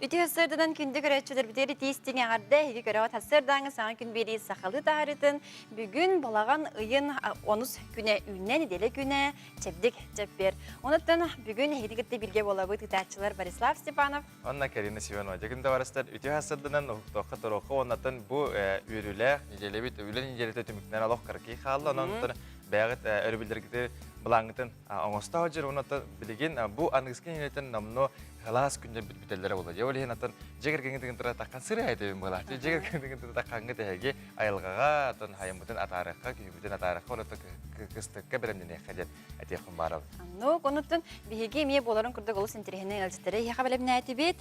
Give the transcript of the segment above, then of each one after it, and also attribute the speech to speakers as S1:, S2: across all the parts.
S1: Үті hasırdan күнді көрәтшілер бітері тейістің ағарды еге көрәуат hasırdan саңа күн бері сақалы тағарытын. Бүгін болаған ұйын 10 күне үйінен еделі күне чәбдік чәппер. Онықтан бүгін егедігітті білге болабы тұтатшылар Борислав Степанов.
S2: Онна Карина Сиванова. Жекінде барыстар үті hasırdan ұқтоққа тұрақы онатын бұл үйрілі неделебет үйлен неделеті түміктен алақ қырқи қалы. Онықтан бәғыт өрбілдергіті бұлаңғытын оңыста өжер онатын білеген бұл аңғыскен енетін намыны Халас күнде бітелдері болды. Же олеген атын жегергенген тұра таққан сыры айтуын бола. Жегергенген тұра таққанғы тәйге айылғаға, атын хайымбытын атарыққа, күйімбітін атарыққа, оны кыстыққа бірімден еқеден әтеқін барыл.
S1: Ну, конуттан биһиги мие боларын курдук олус интерехинен элжиттері. Яха білімін әті бет.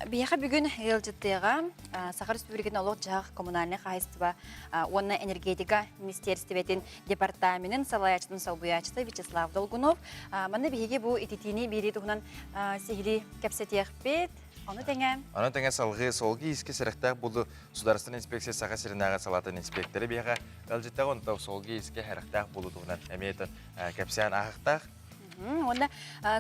S1: Бияха бүгін элжиттіға Сахар Республикатын олық жағ коммунальный қайыстыба онна энергетика министерстветін департаментін салаячтың салбуячты Вячеслав Долгунов. Маны биһиги бұл ититини бири тұғынан сихили кәпсетеқ бет. Оны
S2: тәңе салғы солғы еске сіріқтақ бұлды Сударыстың инспекция саға сірінағы салатын инспекторы бияға әлжеттағы онтау солғы еске әріқтақ бұлды тұғынан әмейетін кәпсиян ағықтақ.
S1: Онда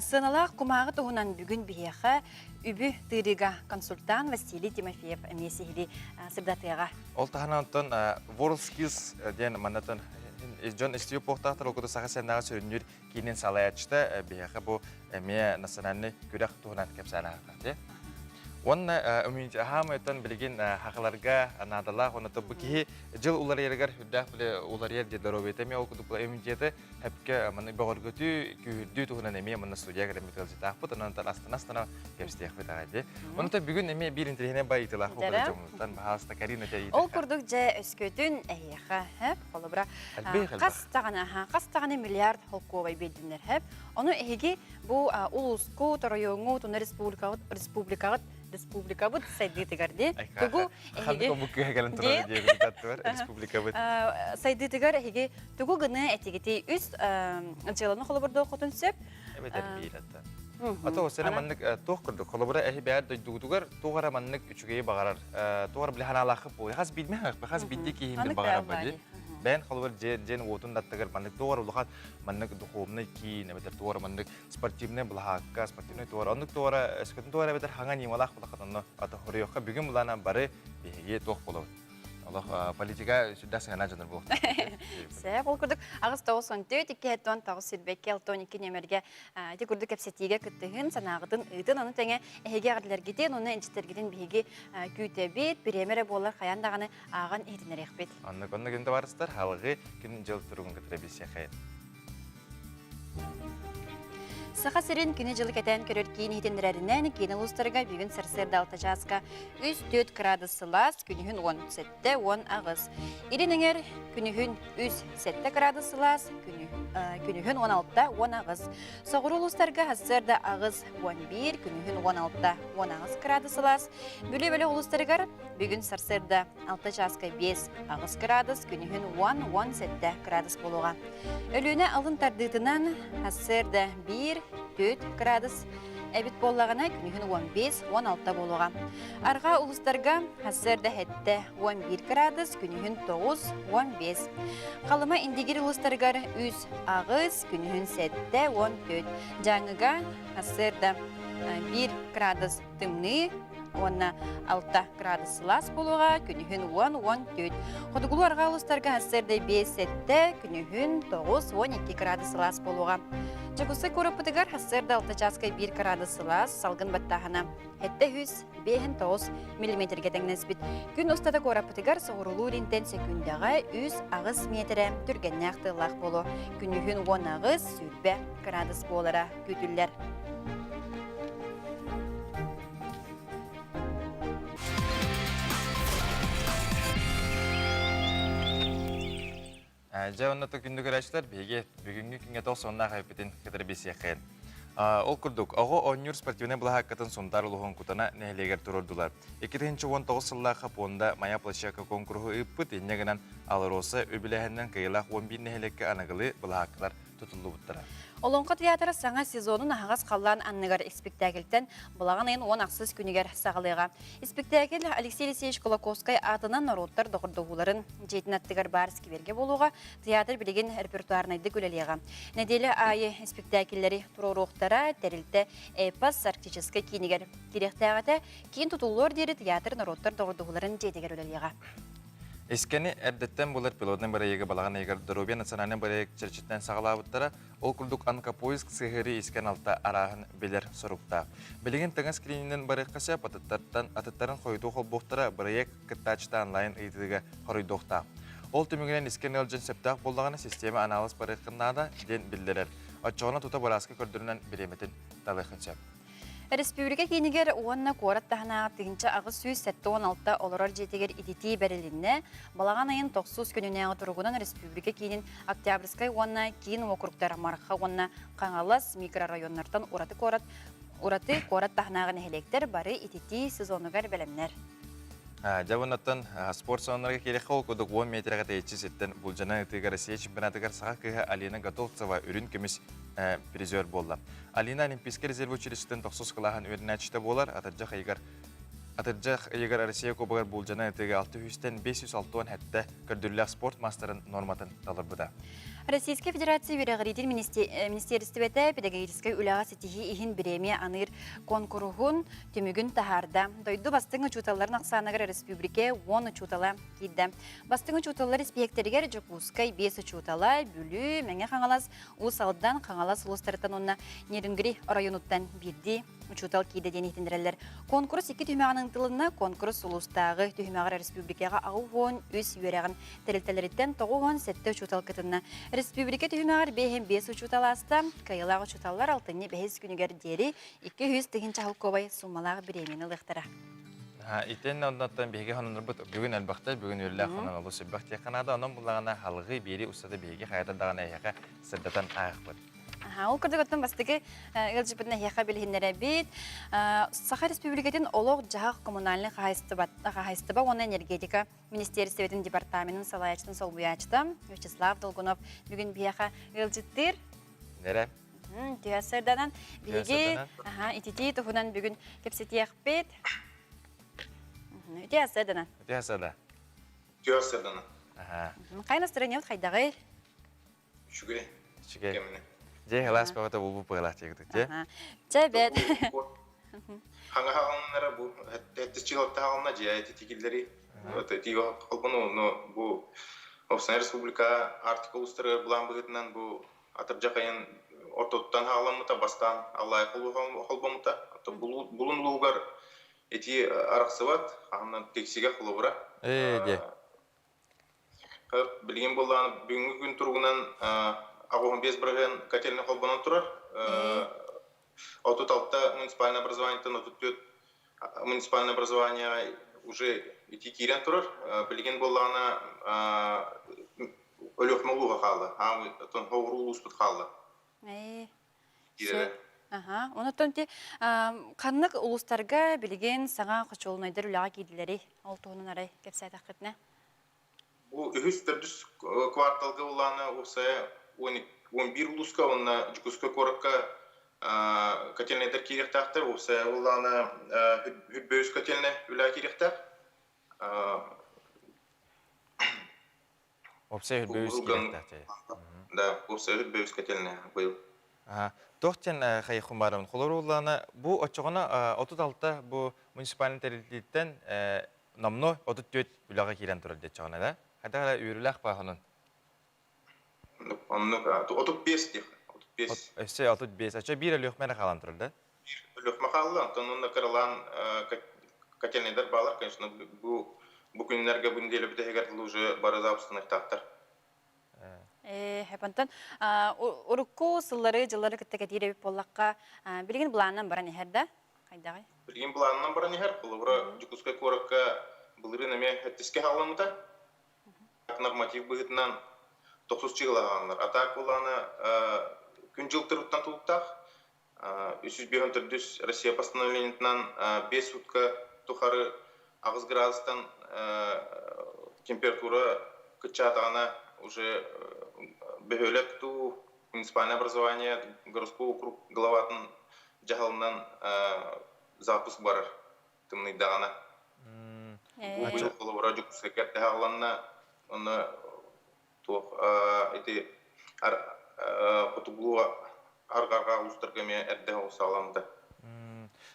S1: сыналақ құмағы тұғынан бүгін бияға үбі тырыға консультант Василий Тимофеев әмесігілі сырдатыға.
S2: Ол тағына онтан WorldSkills ден манатын Жон істеу поқтақтыр олқыды саға сәрінағы сөрінер кейінен салаячты бияға бұл әме национальный көрек тұғынан кәпсиян ағықтақ. Онна өмінті ахамайтан білген хақыларға надалақ, оны тұбы кейі жыл улар ергер хүддақ біле улар ер дедер обетеме олқыды бұл өмінтеті әпке мұны бағыр көті күйірді тұғынан әме мұны студия кәрімет әлжет ақпыт, онантан астана кәпсітек бет ағайды. Онында бүгін әме бір интерхене бай итілақ оқыды жомыздан бағалыста Карина тәйді.
S1: Ол күрдік жа өскөтін әйеға әп, қолы бұра қастағаны миллиард холковай белдінер әп. Оны әйеге бұл ұлысқу, тұрайоңу, тұны республика бұд сайды тігерде.
S2: Қанды көмікке әгелін тұрады дейгі тәтті бар, республика бұд.
S1: Сайды тігер әйеге түгі ғыны әтегеті үз жыланы қолы бұрды оқытын сөп.
S2: Әбет әрбейір әтті. Ата осыны маннык тоқ күрді. Қолыбыра әйі бәр дөйдігудығар тоғара маннык үшігейі бағарар. Тоғар білі хана алақып бұл. Қаз білме қақ, қаз білді кейімді бағарар бәді. Бән қолыбыр жен отын даттығыр маннык тоғар ұлыған маннык дұқуымны кейін, әбетер тоғар маннык спортивны бұлаққа, спортивны тоғар. Оннык тоғара, өскөтін тоғар әбетер хаңа немалақ бұлаққатынны ата хорыйоққа бүгін бұлана бары бейге тоқ болуы. Allah politika sudah sengaja jangan bu.
S1: Saya kalau kuduk agas tahu sonte, tiga tahun tahu sirbekel tahun ini nyemerga, itu kuduk kapsetiga ketuhin sanaagatun itu nonu tengah hege agatlar gitu, nonu enceter gitu bihege kütebet, biremere bolar kayan dağını agan ihtinar ekbet.
S2: Anlık günde varızlar halgı gün jıl turgun keterebisiye kayın.
S1: Саха сирин күні жылы кәтен көрер кейін хетенлерінен кейін ұлыстарға бүгін сарсырда алты жазға 3-4 градус сылас, күнігін 10 сәтті 10 ағыз. Ириніңер күнігін 3 сәтті градус сылас, күнігін 16-та 10 ағыз. Соғыр ұлыстарға хасырда ағыз 11, күнігін 16-та 10 ағыз градус сылас. Бөлі ұлыстарға бүгін сарсырда 6 жазға 5 ағыз градус, күнігін 10 сәтті градус болуға. Өліне алын тардытынан хасырда 1 4 градус әбіт болағына күнігін 15-16 болуға. Арға ұлыстарға хасырда әтті 11 градус, күнігін 9-15. Қалыма индегер ұлыстарғар 3 ағыз, күнігін 7-14. Жаңыға хасырда 1 градус тымны, 16 градус сылас болуға, күнігін 10-14. Қодығылу арға ұлыстарға хасырда 5-7, күнігін 9-12 градус сылас болуға. Жагусы көріпітігер хасырда 6 жасқа 1 градус сылас, салғын баттағына. Әтті 100-9 миллиметрге тәңнәсбіт. Күн ұстада көріпітігер соғырылу интенсия күндіға 100 ағыз метрі түргенне ақтылақ болу. Күнігін 10 ағыз сүрбе градус болыра күтілер.
S2: Жауынаты күнді көрәшілер бейге бүгінгі күнге тоқ сонына қайпетін кедір бесе қайын. Ол күрдік, оғы онюр спортивіне бұлаға қатын сондар ұлығын күтіна нәйлегер тұрырдылар. 2019 сылла қапуында мая площака конкурғы үппіт енегінен алыр осы өбіләхінен қиылақ 11 нәйлекке анығылы бұлағақылар тұтылды бұттыра.
S1: Олонқы театры саңа сезонын ағас қаллан анныгар спектакльтен бұлаған айын 10 ақсыз күнігер сағылыға. Спектакль Алексей Алексеевич Колоковскай атынан народтар доғырдығуларын жетін аттығар барыске берге болуға театр білеген репертуарнайды көлелеға. Неделі айы спектакльлері тұроруқтара тәрілті эпос арктическай кейінігер. Керектағаты кейін тұтулар дері театр народтар доғырдығуларын жетігер өлелеға.
S2: Ескені әрдеттен болар пилотның бірайығы балаған егер Дорубия национальный бірайық черчеттен сағылабыттара, ол күлдік Анкапоиск сығыры ескен алта арағын белер сұрықта. Білеген тыңыз клининен бірайық қасы атыттарын қойду қол бұқтара бірайық кіттачта онлайн ұйдыға қоройдуқта. Ол түмігінен ескен елжен септақ болдағаны система анализ бірайықынада ден білдерер. Отчоғына тұта барасқы көрдірінен біреметін талайқын сөп.
S1: Республика кейінігер оғанна қорат тағынағып тегінші ағыз сүйіз сәтті 16 оларар жетегер идети бәрілінне балаған айын 9 күніне тұрғынан республика кейінін Октябрьскай оғанна кейін округтар марқа оғанна қаңалас микрорайоннартан ураты қорат тағынағын әлектер бары идети сезонығар бәлемнер.
S2: Жабынаттан спорт сонарға керек қол көдік 10 метрға тәйетші сеттен бұл жана ұтыға Россия чемпионатығар саға кіға Алина Готовцева үрін көміс призер болды. Алина Олимпийский резерв училищетен 9 қылаған өрін әчішті болар, Атыржақ егер Россия көбігар бұл жана ұтыға 600-тен 506 әтті көрдірлік спорт мастерын норматын талыр бұда.
S1: Российская Федерация Верағыридин Министерстветі педагогической үліға сетихи ихин біреме аныр конкурғын түмігін тахарда. Дойду бастың ұчуталарын ақсанығыр республике 10 ұчутала кейді. Бастың ұчуталар респектергер Жокускай 5 ұчутала бүлі мәңе қаңалас ұсалдан қаңалас ұлыстарытан онына нерінгіри районуттан бірді ұчутал кейді денетіндірелер. Конкурс 2 түймеғанын тылына конкурс ұлыстағы түймеғар республикаға ағуғын өз үйерағын тәрілтелеріттен тоғуғын сәтті ұчутал кітінна. Республика түймеғар бейхен 5 ұчутал аста, кайылағы ұчуталар алтыны 5 күнігер дері 200 тігінші халқовай сумалағы біремені лықтыра.
S2: Итен ондан беге ханыныр бұд бүгін әлбақта бүгін өрлі қанан олы сөббақ тек қанада оның бұлағына халғы бері ұстады беге қайатадағына әйеға сырдатан ағық бұд.
S1: Ол күрдік өттен бастығы ғылжыбытына яқа білгендері бейт. Саха Республикатын олық жағақ коммунальный қағайстыба, оны энергетика Министерстветін департаментін салаячтың сол бұячты. Вячеслав Долгунов бүгін бияқа ғылжыттыр.
S2: Нәрі?
S1: Түйасырданан бейге итети тұхынан бүгін кепсеті яқ бейт. Түйасырданан.
S3: Түйасырданан.
S1: Қайнастыры не өт қайдағы?
S3: Шүгірі.
S2: Шүгірі. Жей ғылас бағыта бұл бұғылақ тегдік, же?
S1: Жабет.
S3: Хаңа хағалынлары бұл, әтті чығылтты хағалына же әйті текелдері. Тегі қалпыны бұл Опсана Республика артикул ұстыры бұлан бұғытынан бұл атыржақ айын ортоттан хағаламыта бастан Аллай қолбамыта. Бұлын ұлығығар әті арақсы бат, ағынан тексеге құлы бұра.
S2: Де.
S3: Білген болған бүгінгі күн тұрғынан Ағуғын 5 бірген котельный қолбанан тұрар. Отут алтта муниципальное образованиятан, отут 4 муниципальное образование уже ити кирен тұрар. Білген болғана өліқ мұлуға қалды. Хоғыру ұлыспыт қалды.
S1: Онықтан те қанық ұлыстарға білген саңа қычолынайдар үліға кейділері ол туғынан арай кепсайдақ қытына?
S3: Бұл үхіс түрдіс кварталғы оланы осая 11 улуска, онна жүкіскі корыққа котельнайдар керектақтыр, осы оланы хүтбөйіз котельнай үлі керектақ.
S2: Опсы хүтбөйіз керектақ.
S3: Да, осы хүтбөйіз котельнай бұл.
S2: Тоқтен қайықын барымын. Қолыр оланы, бұл отчығына 36-та бұл муниципалин тәрелдеттен намно 34 үліға керен тұрыр дет жағына да? Қайда үйіріліқ бағының?
S3: 35 дек.
S2: Өсі 35. Ача бір өліқ мәні қалан тұрыр да?
S3: Өліқ мақалы, онында қырылан котельнайдар балар, конечно, бұл күнлерге бүнделі біті егертілі уже бары запустын ықтақтар.
S1: Хәпантан, ұрыққу сыллары, жыллары күтті кәтері болаққа білген бұланынан баран ехерді? Қайдағы?
S3: Білген бұланынан баран ехер, бұл ұра жүкіскай қорыққа бұлырын әме әттіске қаланымда. Норматив бұғытынан 9 чығылағанлар. Атақ боланы күн жылтыр ұттан тұлықтақ. 354 Россия постановлениетінен 5 сутка тұқары ағыз градустан температура күтчатағана уже бөхөлек ту муниципальное образование городской округ главатын жаһалынан запуск барар тымный дагана. Бу быйыл холовра жүк секер тагыланна оны тох эти кутугуа аргарга устаргаме эрдэ усаламда.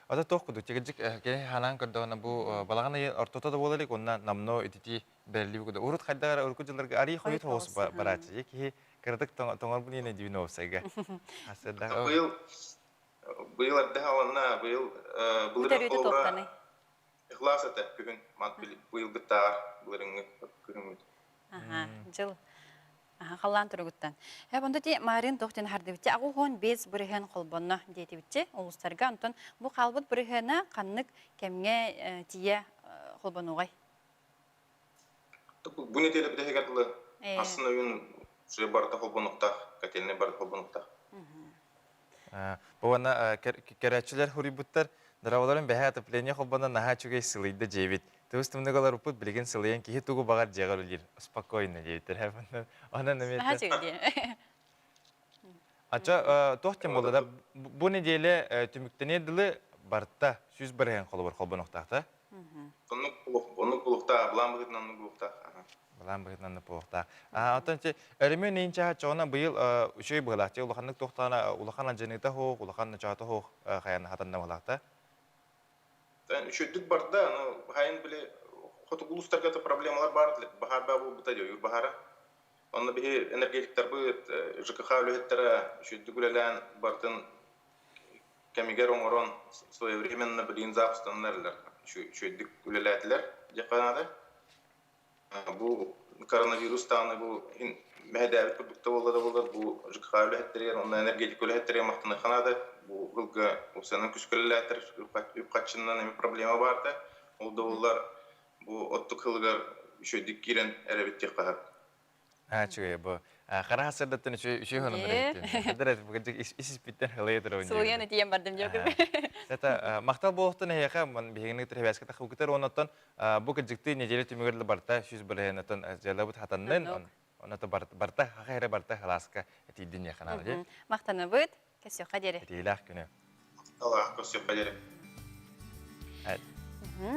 S2: Ада тоққуду тегежик кене ханан көрдөгөна бу балаганы ортото да болалык онна намно итити берлибугда урут хайдагара уркужиларга ари хойт хос барачы эки кырдык тоңор буне дивно сайга аседа
S3: быйыл эрдэ аланна быйыл булырын холовра ихлас эте күн мат быйыл гыттар булырын күн
S1: жыл халлан тургуттан. Онда ти марын тохтен хардыбытчы агу хон без бүрген холбонно дейтибитче улустарга антон бу халбыт бүргена каннык кемге тие холбонугай.
S3: Бу неделе бидегетлы аслында үн же барда холбонуктак, кателне барда холбонуктак.
S2: Бу ана керәчиләр хурибуттар дараваларын бәһә атыпления холбонна наха чугай сылыйда жебит. Тустымныгалар упут билген сылыян кихи тугу багар жагар улир. Спокойно жебитер хәбәннән. Ана нәмәтә. Ача тохтем булды да бу неделе түмүктене диле барта сүз берген холбор холбонуктакта.
S3: Оны кулукта, булан быгытнан кулукта.
S2: Булан быгытнан кулукта. Атанчы эремен нинча чона быйыл үшөй булакчы улаханнык тохтана улаханан женета хо, улаханна чата хо хаян хатанна булакта.
S3: Үшөйдүк барда, хайын биле хотугулустарга проблемалар бар диле. Бахар бабу бутадё, юр бахара. Онда бихи энергетиктер быт, ЖКХ үлеттера үшөйдүк үлелән бартын кемигер оңорон своевременно билин запустаннарлар. Үшөйдүк үлеләтләр жаканада. Бу коронавирустан бу мәдәбит продукты булды бу ЖКХ үлеттер, онда энергетик үлеттер мактаны ханада. Бу гылга усанын күскөлләтер үпкатчыннан эми проблема бар да. Ол доллар бу оттук хылгар үшөйдүк кирен эребитте кахат.
S2: Чугай бу харасырдаттын үшөй хонун берет. Дерет бу исис биттен хылыйдыр ойны.
S1: Сулганы тиен бардым жок.
S2: Сата мактал болуктун яка мен бегенек требаска та хукутер онотон бу кыжыкты неделе түмөгөрлө барта сүз беренетен жалабыт хатаннын оното барта хайра барта халаска этидин яканалы же.
S1: Мактаныбыт кесё кадере.
S2: Этилах күнү.
S3: Аллах кесё кадере.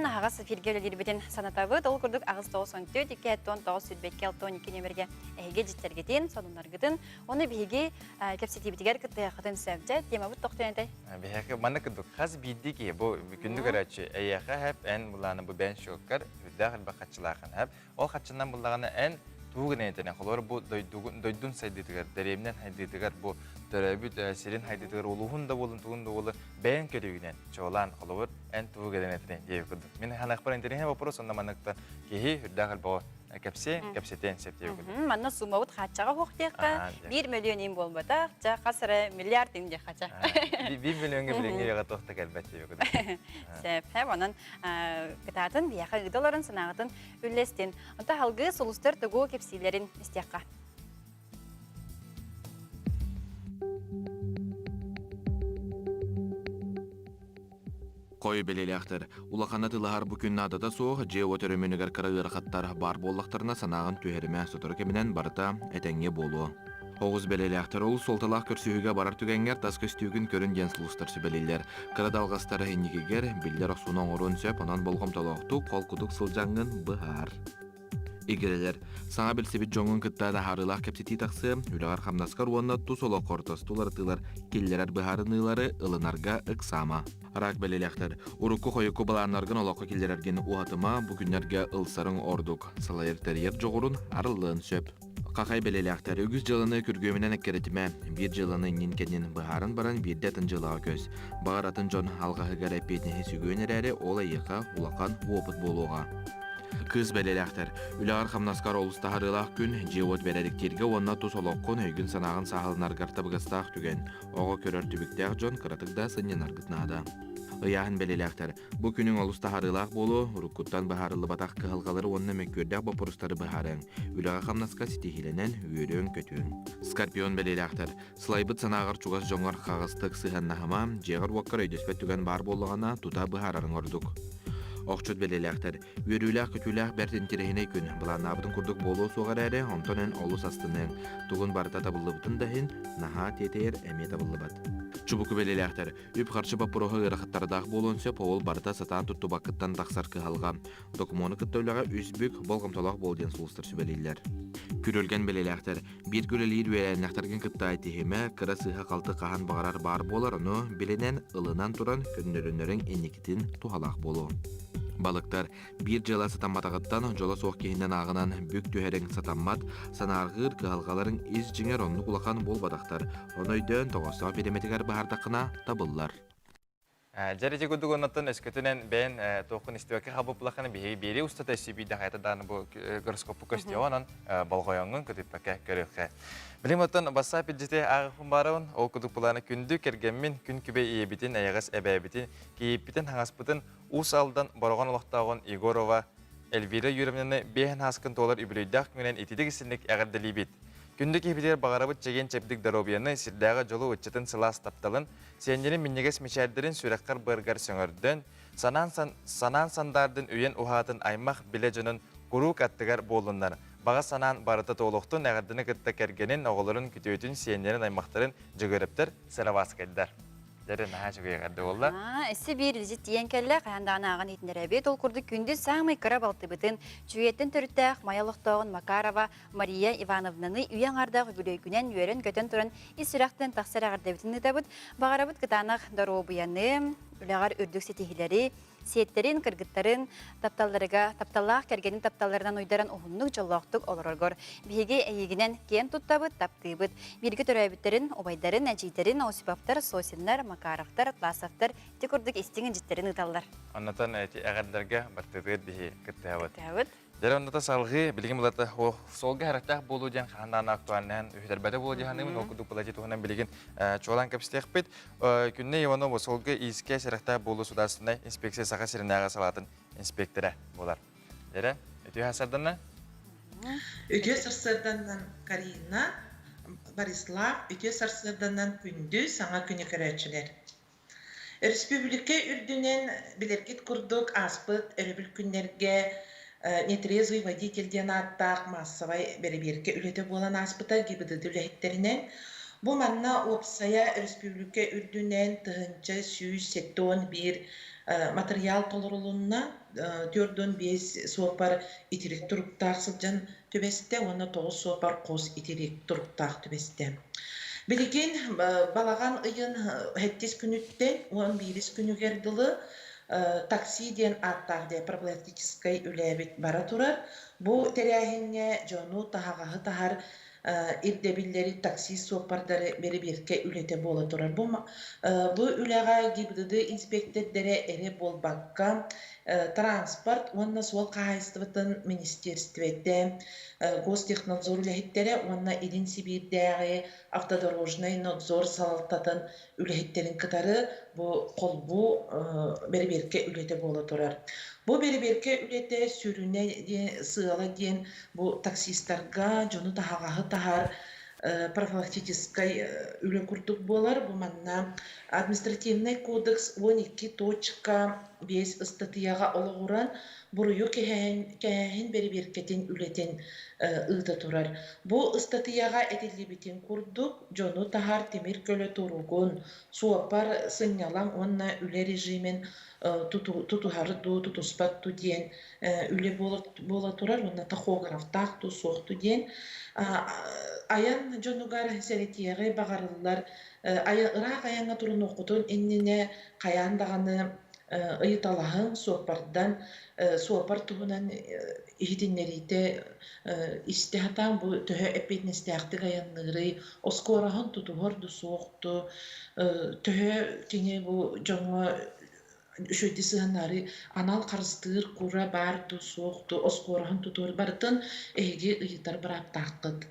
S1: Агас фиргелер битен санатабыт ол курдук агыс 94 2 тон 9 сүтбекке 12 нөмерге эге життерген сонунаргытын оны биге кепсетибитигер кытты хатын сәбҗә темабыт токтенде.
S2: Бихәке маныкыдык хаз биддиги бу күндүк арачы аяха хәп эн буланы бу бен шоккар дагыл бакатчылархан хәп ол хатчыннан буллаганы эн тугынетене холор бу дойдун сайдытыгар деремнен хайдытыгар бу төрөбүт сирин хайдытыгар улугун да болун тугун да болу бен келүгүнен чолан холор эн тугынетене деп курдук. Мен ханак бар интернет вопрос онда маныкта кеһи дагыл бу кепсетен септеп курдук.
S1: Манна сумабыт хатчага хоктека 1 миллион им болбата, жа касыры миллиард имде хача.
S2: 1 миллионга билеңге тохта келбет деп курдук.
S1: Сеп, анан кытатын бияка гыдаларын санагытын үллестен. Онда халгы сулустар тугу кепсилерин истекка.
S4: Кой белелектер, улахана тылахар бүкүн надада соох же өтөрөмөнүгөр карагырахаттар бар боллактарына санагын түһериме сотор кеминен барта этеңге болуу. Оғыз белелектер ол солталақ көрсүйіге барар түгенгер тас көстүйгін көрін денслустар сөбелейлер. Кырадалғастары эннигегер билдер осуынан орын сөп, онан болғым толоқту қол құдық сылжаңын бұхар. Игерелер, саңа білсебет жоңын кыттада харылақ кепсети тақсы, үліғар қамнаскар уанна ту соло қортостулар тылар, келлерер бұхарынылары ылынарға ықсама. Рак белелектер, урукку қойықку баланарғын олаққа келлерерген уатыма бүгінлерге ылсарың ордук, салайыртерьер жоғырын арылын сөп. Қақай белелектер, үгіз жылыны күргөмінен әккеретіме, бір жылыны нинкенін бұхарын баран бірдетін жылыға көз. Бағаратын жон алғағығар әппетіне сүгөнер әрі ол айықа улақан опыт болуға. Кыз белелектер, үлағар қамнаскар олыстағарылақ күн жеуот бередіктерге онна тұс олоққын өйгін санағын сағылынарғарта бұғыстақ түген. Оға көрір түбіктәқ жон қыратықда сынен арғытнады. Ыяхын белелектер, бұ күнің олыстағарылақ болу, ұрыққыттан бұхарылы батақ қығылғалары онына мөккөрдәқ бапұрыстары бұхарын. Үлаға қамнаска сетихиленен үйерен көтуін. Скорпион белелектер, сылайбыт санағар чуғас жоңар қағыстық сығаннахама, жеғар уаққар өйдөспет түген бар болуғана тұта бұхарарын ордық. Оқчут белелектер, үрүләк көтүләк бәртен тирехине күн, бұланабытын күрдік болу соғар әрі, онтонен олус астының, туғын барыта табылыбытын дахин, наха тетер әме табылыбат. Чубуку белелектер, үп қарчы бапырығы ырақыттардағы болуынсы повол барыта сатан тұтты бақыттан тақсар кыхалға, докумоны күттөліға үзбүк болғымтолақ болден сұлыстыр сүбелейлер. Күрөлген белелектер, бір күрелейір өйәнәқтерген кытта айтихеме, кыра сыға қалты қахан бағарар бар болар, оны біленен ылынан туран көннөрінөрін енекітін тухалақ болу. Балыктар bir жыла сатамматағыттан жола соқ кейінен ағынан бүк түйерің сатаммат, санарғыр кығалғаларын из жіңер онны құлақан бол бадақтар. Оны өйден тоғысыға береметігер бағардақына табылар.
S2: Жарыжы күдік оннаттан өскөтінен бән тоқын істеуәкі қабып бұлақаны бері ұстата сөйбейді қайтадан бұл гороскопы көстеуанан балғойоңын күдіппәкі көріқі. Білім оттан баса пиджете ағықын барауын, ол күдік бұланы күнді кергенмен күн күбе ебітін, аяғыз әбәбітін, кейіппітін, хаңаспытын ұс алдан барған олықтауын Игорова Эльвира Юрьевнаны бейін хаскын толар үбілейдақ күнен етедік ісінлік әғірділі бет. Күнді кейбілер бағарабыт жеген чәпдік даробияны сирдағы жолу өтчетін сылас тапталын, сенделін миннегес мешәрдерін сүрәққар бұрғар сөңірдін, санан сандардың өйен ұхатын аймақ біле жөнін құруқ аттығар болындар. Баға санан барыты толуқтың әғірдіні күтті кәргенін оғылырын күтеуетін сенделін аймақтарын жүгіріптір сыравас кәлдер. Дәрі наға жүгіе қарды олда.
S1: Әсі бір визит дейін кәлі қаяндағын ағын етіндер әбет ол күрді күнді саңмай қыра балты бұтын чүйеттін түріттәқ Маялықтауын Макарова Мария Ивановнаны үйен ардақ үгілейгінен үйерін көтін тұрын исірақтын тақсыр ағырда бұтын ұтабыд, бағарабыд қытанақ дару бұяны, үләғар үрдік сетихілері, сеттерин, кыргыттарын, тапталлақ кәргенін тапталларынан ойдаран ұғынлық жоллақтық олырғыр. Бейге әйегінен кен тұттабыд, таптыбыд. Бергі төрәбіттерін, обайдарын, әжейтерін, осипаптар, сосинлар, макарақтар, атласақтар, текурдық естіңін жіттерін ұталар.
S2: Оннатан әғардарға бартығыр бейі күттәуіт.
S1: Күттәуіт.
S2: Дәрі онната салғы білген бұлаты солғы әріқтақ болу ден қағандан актуалынан өйдербәді болу дегенімін оқыдық бұлаты туғынан білген чоғалан көпістек бет. Күнне Иванова солғы иске сәріқтақ болу судасынай инспекция сақа сірінәға салатын инспекторы болар. Дәрі, өтүй хасарданна?
S5: Өтүй сарсарданнан Карина, Борислав, өтүй сарсарданнан күнді саңа күні көрәтшілер. Республика үрдінен білергет күрдік аспыт өрібіл күнлерге нетрезвый водительден аттақ массовай береберке үлеті болан аспыта гибіді үлеттерінен. Бұл манна опсая республика үрдінен тұғынча сүйіз сеттон бір материал толырылуына 4-5 суапар итерек тұрықтақ сылжан төбесте, оны 9 суапар қос итерек тұрықтақ төбесте. Білген балаған ұйын 7 күніттен 11 күні керділі таксиден аттағде проблематическай үләбет бара тұрар. Бұл тәрәхінне жону тағағы тағар ирдебілері такси сопардары бері берке үлете болы тұрар. Бұл үләға гибдіді инспектордері әрі болбаққа транспорт, онна сол қағайыстывытын министерствете, гостехнадзор үләхеттері, онна Идин Сибирдегі автодорожный надзор салалтатын үләхеттерін кітары бұл қолбу бері берке үлете болы тұрар. Бұл бері берке үлете сүріне сығала ден бұл таксистарға жоны тағағы тағар профилактической үлі күрдік болар. Бұл манна административный кодекс 12.5 статьяға олығыран бұрыю кәйін бері беркетін үлетен ұйды тұрар. Бұл статьяға әтелі бітен күрдік жоны тағар темір көлі тұруғын суапар сыңнялан онна үлі режимен тутухарду, тутуспатту ден үлі бола тұрар, онна тахографтақту, соқту ден. Аян жонугар сәретияғы бағарылар, ырақ аяңа тұрын оқытын еннене қаяндағаны ыйыталағын суапардан, суапар туғынан ихидиннерейті истихатан бұл түхі әппетін істіяқтық аянлығыры, оскорағын тутуғырды соқты, түхі кене бұл жоңы шөйті сығынары анал қарыстығыр құра барды соқты, оскорағын тутуғыр бардың әйге ыйытар бірақ таққыд.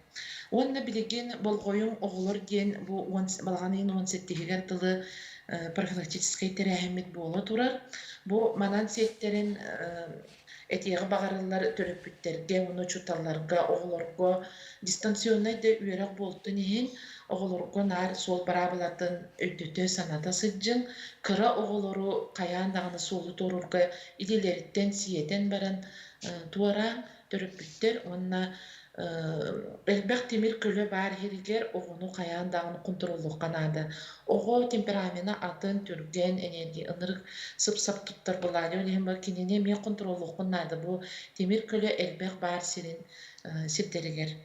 S5: Онна білеген болғойым оғылыр ген балғанын 17-тегер тылы профилактическай тәрәхімет болы тұрар. Бұл манан сеттерін әтеғі бағарылар төріппіттерге, оны чуталарға, оғыларға дистанционайды үйерек болтын еген оголорго нар сол барабылатын өйдөтө саната сыджың, кыра оголору каян даганы солу торурга иделерitten сиетен баран туара төрөппүттер, онна элбэх темир көлө бар херигер оғону каян даганы контроллук канады. Ого темперамена атын түрген энерги ынырык сып-сап туттар булады. Олемба кинене мен контроллук канады. Бу темир көлө элбэх бар сирин сиртеригер.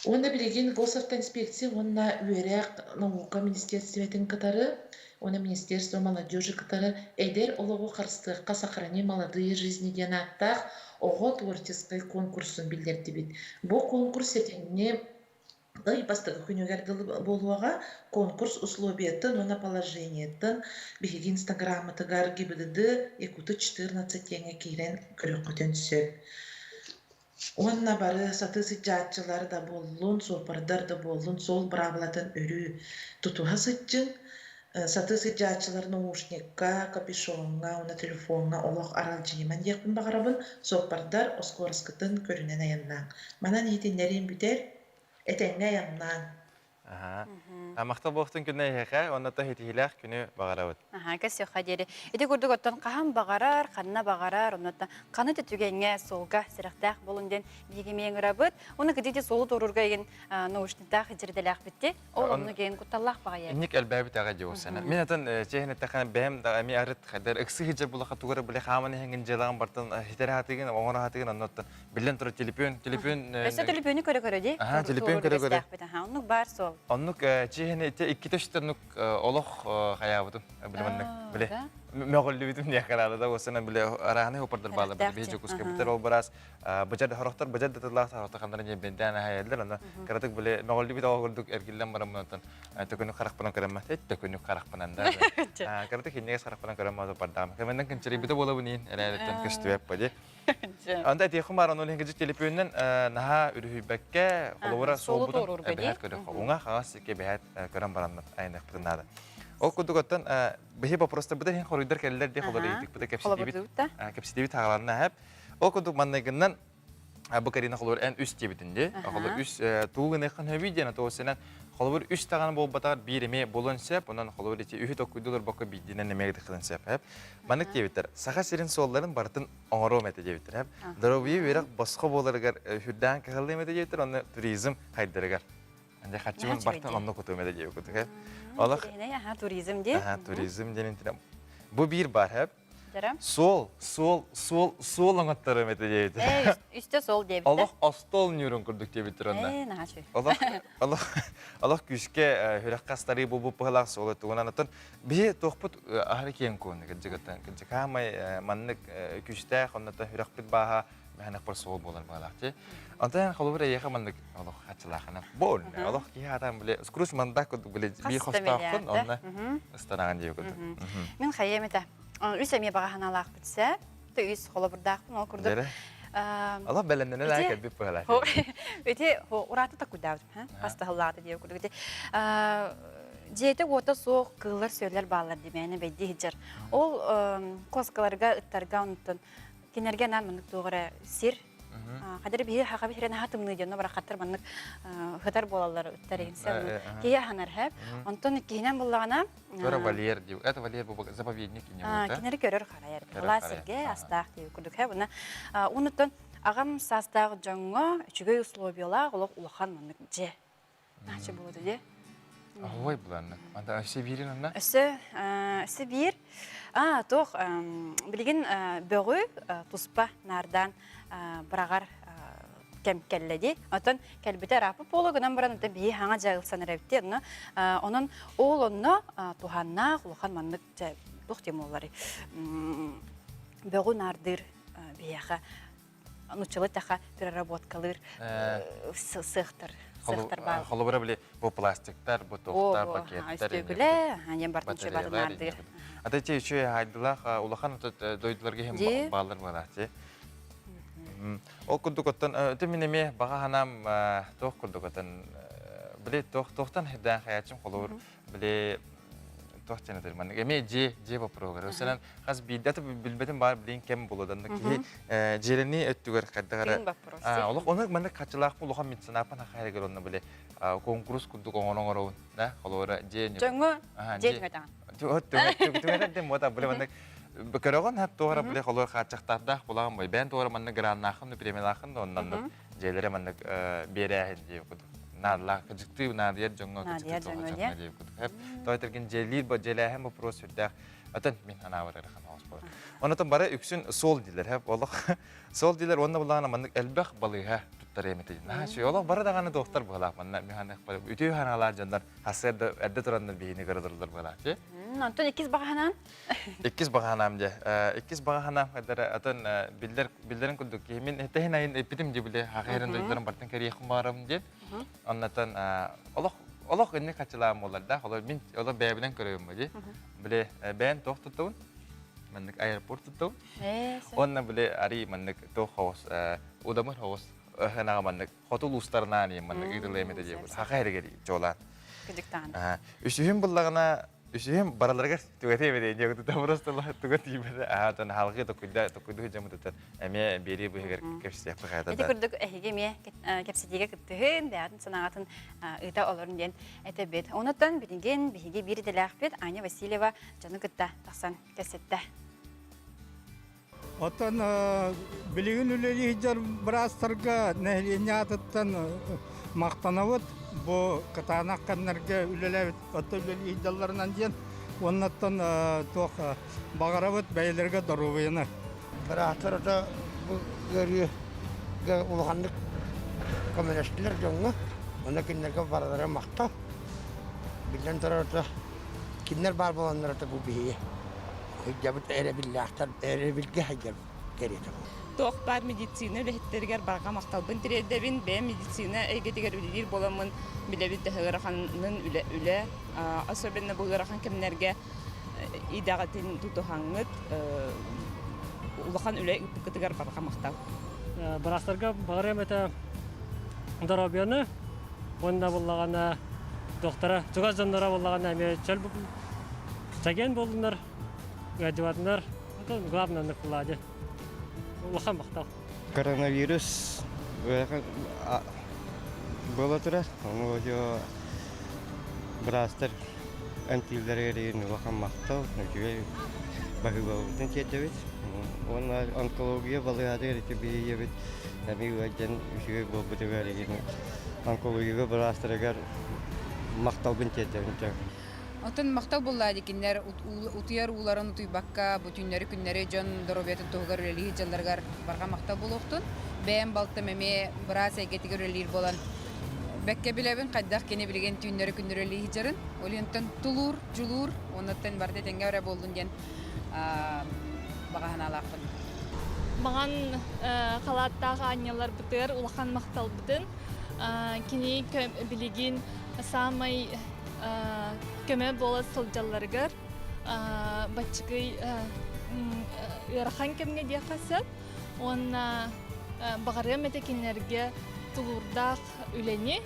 S5: Онда билеген госавтоинспекция, онна үерек наука министерствотын катары, оны министерство молодежи катары эдер олого карстыкка сохрани молодые жизни ден аттах ого творческий конкурсын билдерди бит. Бу конкурс этенне ый бастыгы күнөгер болуага конкурс условиятын, она положениятын биги инстаграматыгар гибдыды 214 теңе кирен көрөкөтөн сөп. Онна бары саты сыджатчылар да боллун, сопардар да боллун, сол брабылатын өрү тутуха сыджын. Саты сыджатчылар наушникка, капюшонга, она телефонга олох арал жийман декпин багарабын, сопардар оскорскытын көрүнен аяннан. Манан етеннерин бүтер, этеңне аяннан.
S2: Мақтал болықтың күнне еқа, онда та хетихилях күні бағарауыд.
S1: Кәсі қадері. Еде көрдік оттан қаған бағарар, қанына бағарар, онда қаны түтігенге солға сірақтақ болынден бейгемең ұрабыд. Оны кедеде солы торырға еген наушниктақ жерделәқ бітті. Ол оны кейін құтталлақ бағайыр.
S2: Инник әлбәбі тәға де осына. Мен атын чехіне тәқан бәйім дағами арыт қадар. Үксі хиджа бұлақа туғыры біле қаманы хенген желағын бартын хитер хатыгын, оңыра хатыгын анноттан. Білден тұры телепион.
S1: Өсі телепионы көрі-көрі де?
S2: Телепион көрі-көрі.
S1: Онық бар сол.
S2: Онық чехіне икки төштер нүк олық қаябыдым. Біліміннік біле. Мөғілі бітім не қарады да осына біле арағаны опардар балы біле бейджі күске бітер ол біраз бұжарды хорақтар бұжарды тұрлақ сағырта қандарын жем бенден хайелдер. Қарадық біле мөғілі біт оғырдық әргелден барам мұнатан төкінік қарақпынан көрімі. Төкінік қарақпынан да. Қарадық хеннегес қарақпынан көрімі азы бардам. Кәменден кінчері біті болы бұнейін әләлеттен күсті өп бәде. Анда әтеқім бар оны өлеңгізі телепионнан наға үрігібәкке қолуыра сол бұдың бәйәт көріп. Оңа қағас секе бәйәт көрім баранын айнық бұдыңнады. Ол күдігіттен бәйі бапроста бұда хен қорыйдар кәлілер де қолары етік бұда кәпсетебет ағаларына әп. Ол күдік маннайгыннан бұл карина қолуыр ән үс тебетінде. Қолуыр үс туылын еқін өбейден атуысынан қолуыр үс тағаны бол батағар береме болын сәп, онан қолуыр ете үйі тоқуйдылар бақы бейденен немегді қылын сәп әп. Манық тебеттер, сақа серін солларын бартын оңыру мәті тебеттер әп. Дұрауы верақ басқа боларығар хүрдән кәғылы мәті тебеттер, оны туризм қайдырығар. Анде хатчымын бартын онны құту мәді деп күтік әп. Олық
S1: туризм де?
S2: Туризм денен тірем. Бұл бір бар әп. Сол оңаттары мәті дебеттер.
S1: Үсті сол дебеттер.
S2: Олық астол нүрін күрдік дебеттер онда. Олық күшке хүрек қастары бұл бұғылақ солы туғынан атын. Бе тоқпыт ағыры кен көңді кәджігіттен. Кәджі қамай маннық күштәқ, оннаты хүрек біт баға мәхінік бір сол болын бағалақ. Антан қалуыр әйеға мандық олық қатшылақына бол. Олық кей адам біле, скруш мандақ күдік біле бей қостақпын, онына ұстанаған деу күдік.
S1: Мен қайеметі, үс әме бағахан алақ бітсе, үс қолы бұрдақпын, ол күрдік.
S2: Allah belenden neler geldi bir böyle.
S1: Öte orada da kudavdım, hasta hallarda diye kuduk. Jeyte ota soğuk kıllar söyler bağlar demeyene beydi hicr. Ol koskalarga ıttarga unuttun. Kenerge namınlık doğru sir. Kader bir haqa bir heren hatımlı diyor. Nobra katır manlık hıtar bolalar ıttar insan. Kiye hanar hep. Ondan kihinen bullağına.
S2: Böyle valiyer diyor. Evet valiyer bu zapaviyenlik iniyor.
S1: Keneri görür karayar. Allah sirge astaq diyor kuduk hep. Unuttun. Ağam sastaq jonga üçüge условиялар олық улахан маннык же. Наче болады де.
S2: Ой буlanны. Анда öse birin onda.
S1: Öse bir. Тоқ билген бөгү туспа нардан бирагар кем келледи. Отон келбите рапы пологунан баран да бии хаңа жагылсан репти. Онун олонно туханна улахан маннык же тух темоллары. Бөгү нардыр бияга нучылытаха переработкалыр сыхтар.
S2: Холу бара биле бу пластиктар, бу тоқтар, пакеттар.
S1: Өстөгүле, анен бартын чөбады нардыр.
S2: Ата че үчө хайдылах улахан дойдуларга хем баалар бара че. Ол күндүкөттөн өтөмүнеме бага ханам тох күндүкөттөн биле тохтан хедан хаячым холур биле тохтен дерман. Эме же бопрогар. Өсөнөн хаз биддаты билбетим бар билин кем болодан ки жерени өттүгөр каддагара. Олок оны мында качылак булухан митсанапан хайрагер онна биле конкурс курдук оңоноңору да холора жен
S1: Жоңго
S2: же
S1: жеңге таган.
S2: Түгәрәдем мода беле мандык көрөгөн хәп тоора беле холор хачактарда булаган бай. Бен тоора мандык граннахын премиялахын оннан желере мандык берәһен дип куд. Надла кыжыкты надия жоңго кыжыкты тоора дип куд. Хәп тойтыргын желир бо желәһен бу просүрдә. Атын мин ана барар хан хас бар. Онотон бары үксүн сол дилер хәп олох. Сол дилер онда булаган мандык элбәх балыга туттар эмети. На шу олох бары даганы доктор була. Манна механик бар. Үтүү ханалар жандар хасырда әддә тураннар бейни гырдырлар була.
S1: Антон икиз баганан.
S2: Иккис баганам де. Иккис баганам кадәр атын билдерен күлдүк. Мин этен айын эпидем ди биле хакырын дойдырым бартын кере хумарым ди. Оннан олох инне качылам болар да. Олар мин олар бәбинен көрөм ди. Биле бән токтотун. Мендик аэропорт тоту. Оннан биле ари мендик тох хаус удамыр хаус. Ханага мендик хотул устарына ни мендик иделемеде ди. Хакырыгы ди жолан.
S1: Кыжыктан.
S2: Үсүһүм буллагына Үсүһүм бараларга түгәтә беде, ягы та просто түгәтә беде. Тан халгы токуйду жамыта. Эме бери бегер кепсә фагада.
S1: Эти күрдүк эһиге ме кепсидеге кыттыгын да санагатын ыта олорун ден этебет. Онотан билген биге бир делахпет Аня Васильева жаны кытта тахсан кесетте.
S6: Отан билигин үлели жар брастарга нәһлиятаттан мактанавыт бу катанакканнарга үлелебит отөлели идалларынан ден оннаттан тох багаравыт бәйләргә дарувыны
S7: Братарда бу гөрү улганлык коммунистлар жоңга аны кинләргә баралар макта билен тарата кинләр бар булганнар бу бие хиҗабыт эре биллахтар эре билге хәҗәр керәтә
S8: Тоқтар медицина лехтергер барға мақталбын тиредебин бе медицина эйгетигер үлелер боламын билебит хагыраханын үле особенно булгарахан кемнерге идагатын тутухаңыт улахан үле ипкетигер барға мақтал.
S9: Барастарга багырым это доробияны онда буллагана доктора тугаз жандара буллагана ме чел саген болдунар гадиватнар главное накладе. Улахан мақтал.
S10: Коронавирус было тұра, оны бірастыр антилдері ерейін улахан мақтал, жүре бағы бауырдың кетті. Оны онкология балығады еректі бейе бет, әмі өйден жүре болбыды ерейін онкологияға бірастырығар мақтал бін кетті.
S11: Отын мақтал боллады кинлер утуяр уларын утуйбакка бүтүннәре күннәре жон доробиятын тугар үлелии жалларгар барга мактал болуктун. Бәм балты меме брас әгетигер үлелир болан. Бәкке билебин кайдак кене билген түннәре күннәре үлелии жарын. Олентен тулур, жулур, оннан барды тенгәре болдун ден баганалакпын.
S12: Маган калаттагы анялар битер улахан мактал битен. Кини билеген самай көмө болот солжалларгар бачкы ырахан кемге диякасып онна багарым этекинерге тулурдак үлени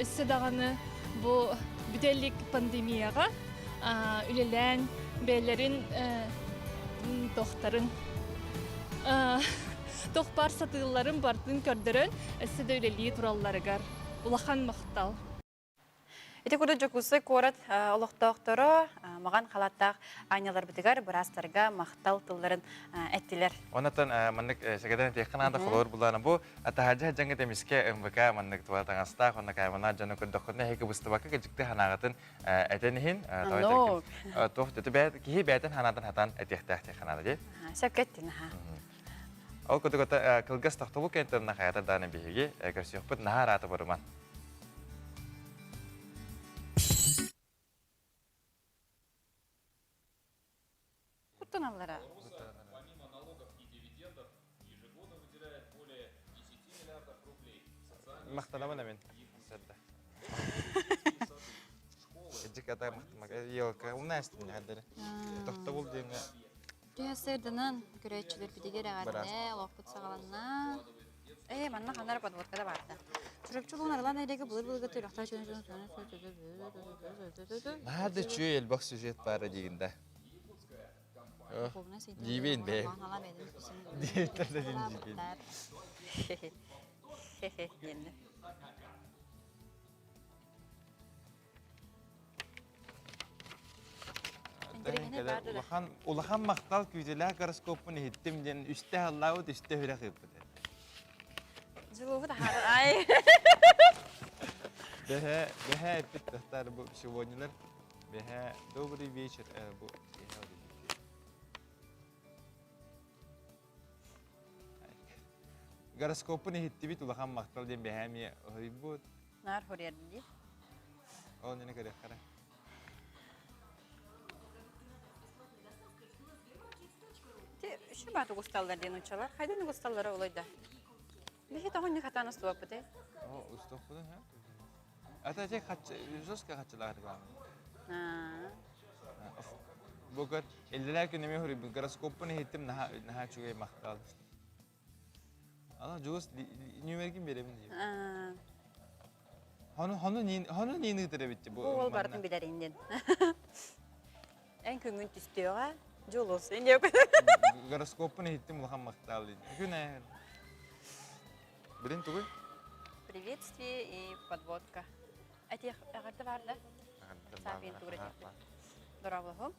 S12: өссө даганы бу бүтелик пандемияга үлелен бээлерин тохтарын тохпар сатылларын бардын көрдөрөн өссө да үлелии туралларыгар улахан мактал.
S1: Ити күрді жүкісі көріт олықтауқтыры маған қалаттақ айналар бітігер бірастарға мақтал тылларын әттілер.
S2: Онаттан мандык сәгеден текқанада қолыр бұланы бұл атахаджа жаңғы темеске МВК мандык туа таңастақ, онна каймана жаны көрдіққынна хекі бұстыбақы кәжікті ханағатын әтенігін кейі бәйтін ханатын хатан әтектәқ текқанады де?
S1: Сөккеттін.
S2: Ол көтігіті кілгіс тақтылу кәнтеріні қаятар даны бейге көрсеқпіт наға раты бұрыман.
S1: Аллара.
S4: Помимо налогов и дивидендов, ежегодно выделяет более 10 миллиардов рублей.
S2: Мақталамын әмен. Эджик ата мақтамақ. Елка, ұмна әстін әдері. Тоқта бұл деймі.
S1: Түйәсірдінің күрәтшілер бідегер ағарыне, лоқпыт сағаланна. Манна қандар подводкада барды. Жүрекчілуын арылан әйдегі бұлыр-бұлырға түріқтар жөні.
S2: Нады чүй елбақ сюжет бары дегенде. Дивен бе. Дивен.
S1: Интерегене барды да.
S2: Улахан мақтал күзелі гороскопын ехеттім ден үсті аллауыд үсті хүрі қыппыды.
S1: Жылуы да ай.
S2: Бәхә әппет тақтар бұл сегоднялар. Бәхә добрый вечер. Гороскопын ехетті бит улахан мақтал ден бәхә ме ой бұд.
S1: Нар хорерді де.
S2: Ол нені көрек қара.
S1: Şu batı gustallar den uçalar. Haydan gustallara olaydı. Bir şey tahmin katana stuva pete.
S2: O ustok budun ha. Ata çek kaç yüzüska kaçlar var.
S1: Ha.
S2: Bugün eldiler ki nemi huri goroskopun hittim naha çuğay maktal. Ana jus nümerkin beremin diyor. Hanu nini terebitti bu.
S1: Ol bartın bilerinden. En köngün tüstüyor ha. Jolos. En yok.
S2: Goroskopun hittim lahan maktal. Güne. Bilin tuğu?
S1: Приветствие и подводка. А тех агарды бар да? Сапин тугры. Дорабылым.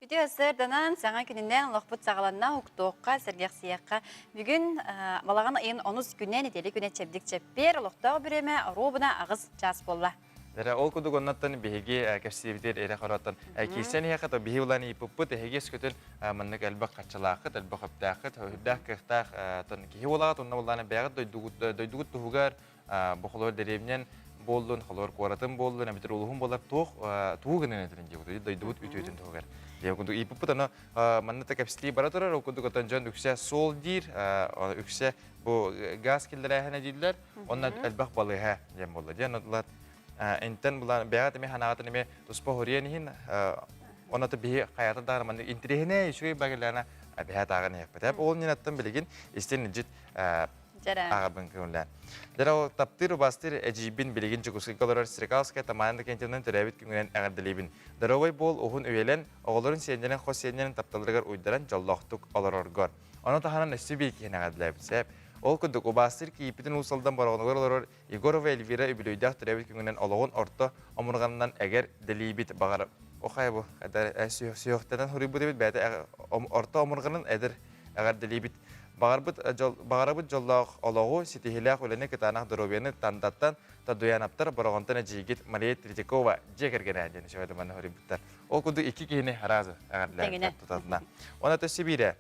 S1: Видео сырданан саңа күнүнен лохпут сагаланна уктоокка сергек сиякка бүгүн балаган айын 10 күннен этели күнө чебдик чеппер лохтоо биреме робуна агыз час болла.
S2: Дара ол куду гоннаттан биһиги кепсибитер эре хоротан кисен яхата биһулани иппут хегес көтөн маннык албак качалаакыт албак хаптаакыт хөддак кыхтак тан кихулага тонна болланы бягы дойдугут тугар бохолор деревнен болдун холор коратын болдун битер улухун болар тугунен этерин жегут дойдугут үтөтүн тугар я куду иппут ана манныта кепсти баратора куду готан жан үксө солдир үксө бу газ килдерехне дилер онна албак балыга дем болду жанатлар Enten bulan berat me hanat me uspo horian hin onata bihi hayata da man interehne şu bagilana behat agan yaptı. Ol ninattan bilgin isten nijit agabın kunlan. Dara o taptir bastir ejibin bilgin çıkuski kolorar sirkalska tamanda kentinden terabit kunlan agadlibin. Dara oy bol ohun övelen oğulların sendenen xos sendenen taptalırgar uydaran jallahtuk alarorgar. Ona tahana nesibi ki agadlabsep. Ол күндік обастыр ки ипитін ұсылдан барағынығыр олар Егорова Эльвира үбілейдақ түрәбіт күнгінен олығын орта омырғанынан әгер дәлейбіт бағарып. Оқай бұ, сүйіқтенен хүрі бұд ебіт бәді орта омырғанын әдір әгер дәлейбіт. Бағарабыт жоллақ олығы сетихилақ өліне кітанақ дұробияны тандаттан тадуянаптар барағынтан әжейгет Мария Третьякова жекерген әдені шөйді маны хүрі бұттар. Ол күндік екі кейіне аразы әгерлер тұтатына. Оны төсі бейді.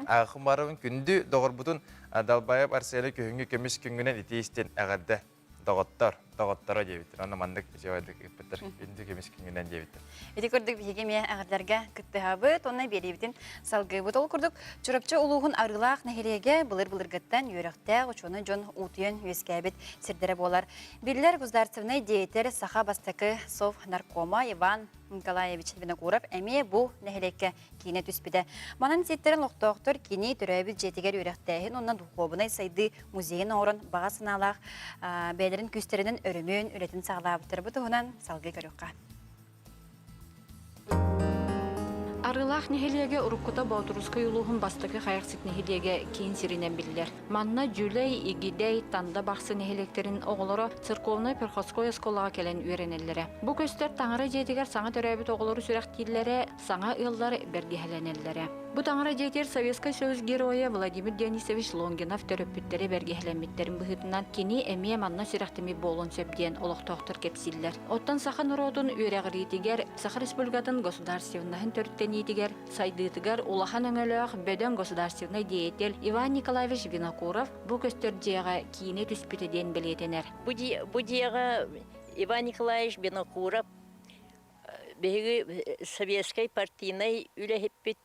S2: Ақымарығын күнді доғырбұтын Далбайып арсені көхінгі көміс күнгінен итейістен әғадды доғыттара жебіттір. Оны мандық жауадық өппіттір. Күнді көміс күнгінен жебіттір.
S1: Эти күрдік бігеме ағардарға күтті хабыт, онна беребітін салғы бұт ол күрдік. Чұрапчы ұлығын арғылақ нәхереге бұлыр-бұлырғыттан үйріқті ұчуны жон ұтыйын өскәбіт сірдері болар. Бірлер Государственный деятель саха бастықы сов наркома Иван Николаевич Винокуров әме бұ нәхелекке кейіне түспеді. Манан сеттерін лоқтоқтыр кейіне түрәбіт жетігер үйріқтәйін, онна дұқобынай сайды музейін орын баға сыналақ бәлерін күстерінің өрімін үлетін сағылабытыр бұтығынан салғы көріққа.
S13: Арылах нехелеге уруккута Баутурускай улуғын бастықы қайықсык нехелеге кейін сиринен білілер. Манна жүлей, игидей, танда бақсы нехелектерін оғылары церковной перхоской эсколаға келен үйренелері. Бұ көстер таңыры жетігер саңа төрәбіт оғылары сүрәқтейлері, саңа ұллар бергехеленелері. Бұ таңыры жетер Советский Союз героя Владимир Денисович Лонгинов төрөппіттері бергехеленметтерін бұхытынан кені әмие манна сүрәқтемі болын сөпден олықтоқтыр кепсиллер. Оттан саха нұродын үйрәғіритігер Саха Республикатын государственнахын төрттен етігер сайдытыгар улахан өңөлөк бөдөн государственный деятель Иван Николаевич Винокуров бұ көстер жеға кейіне түспітеден білетенер.
S14: Бұ жеға Иван Николаевич Винокуров беги Советской партийной үләхеппет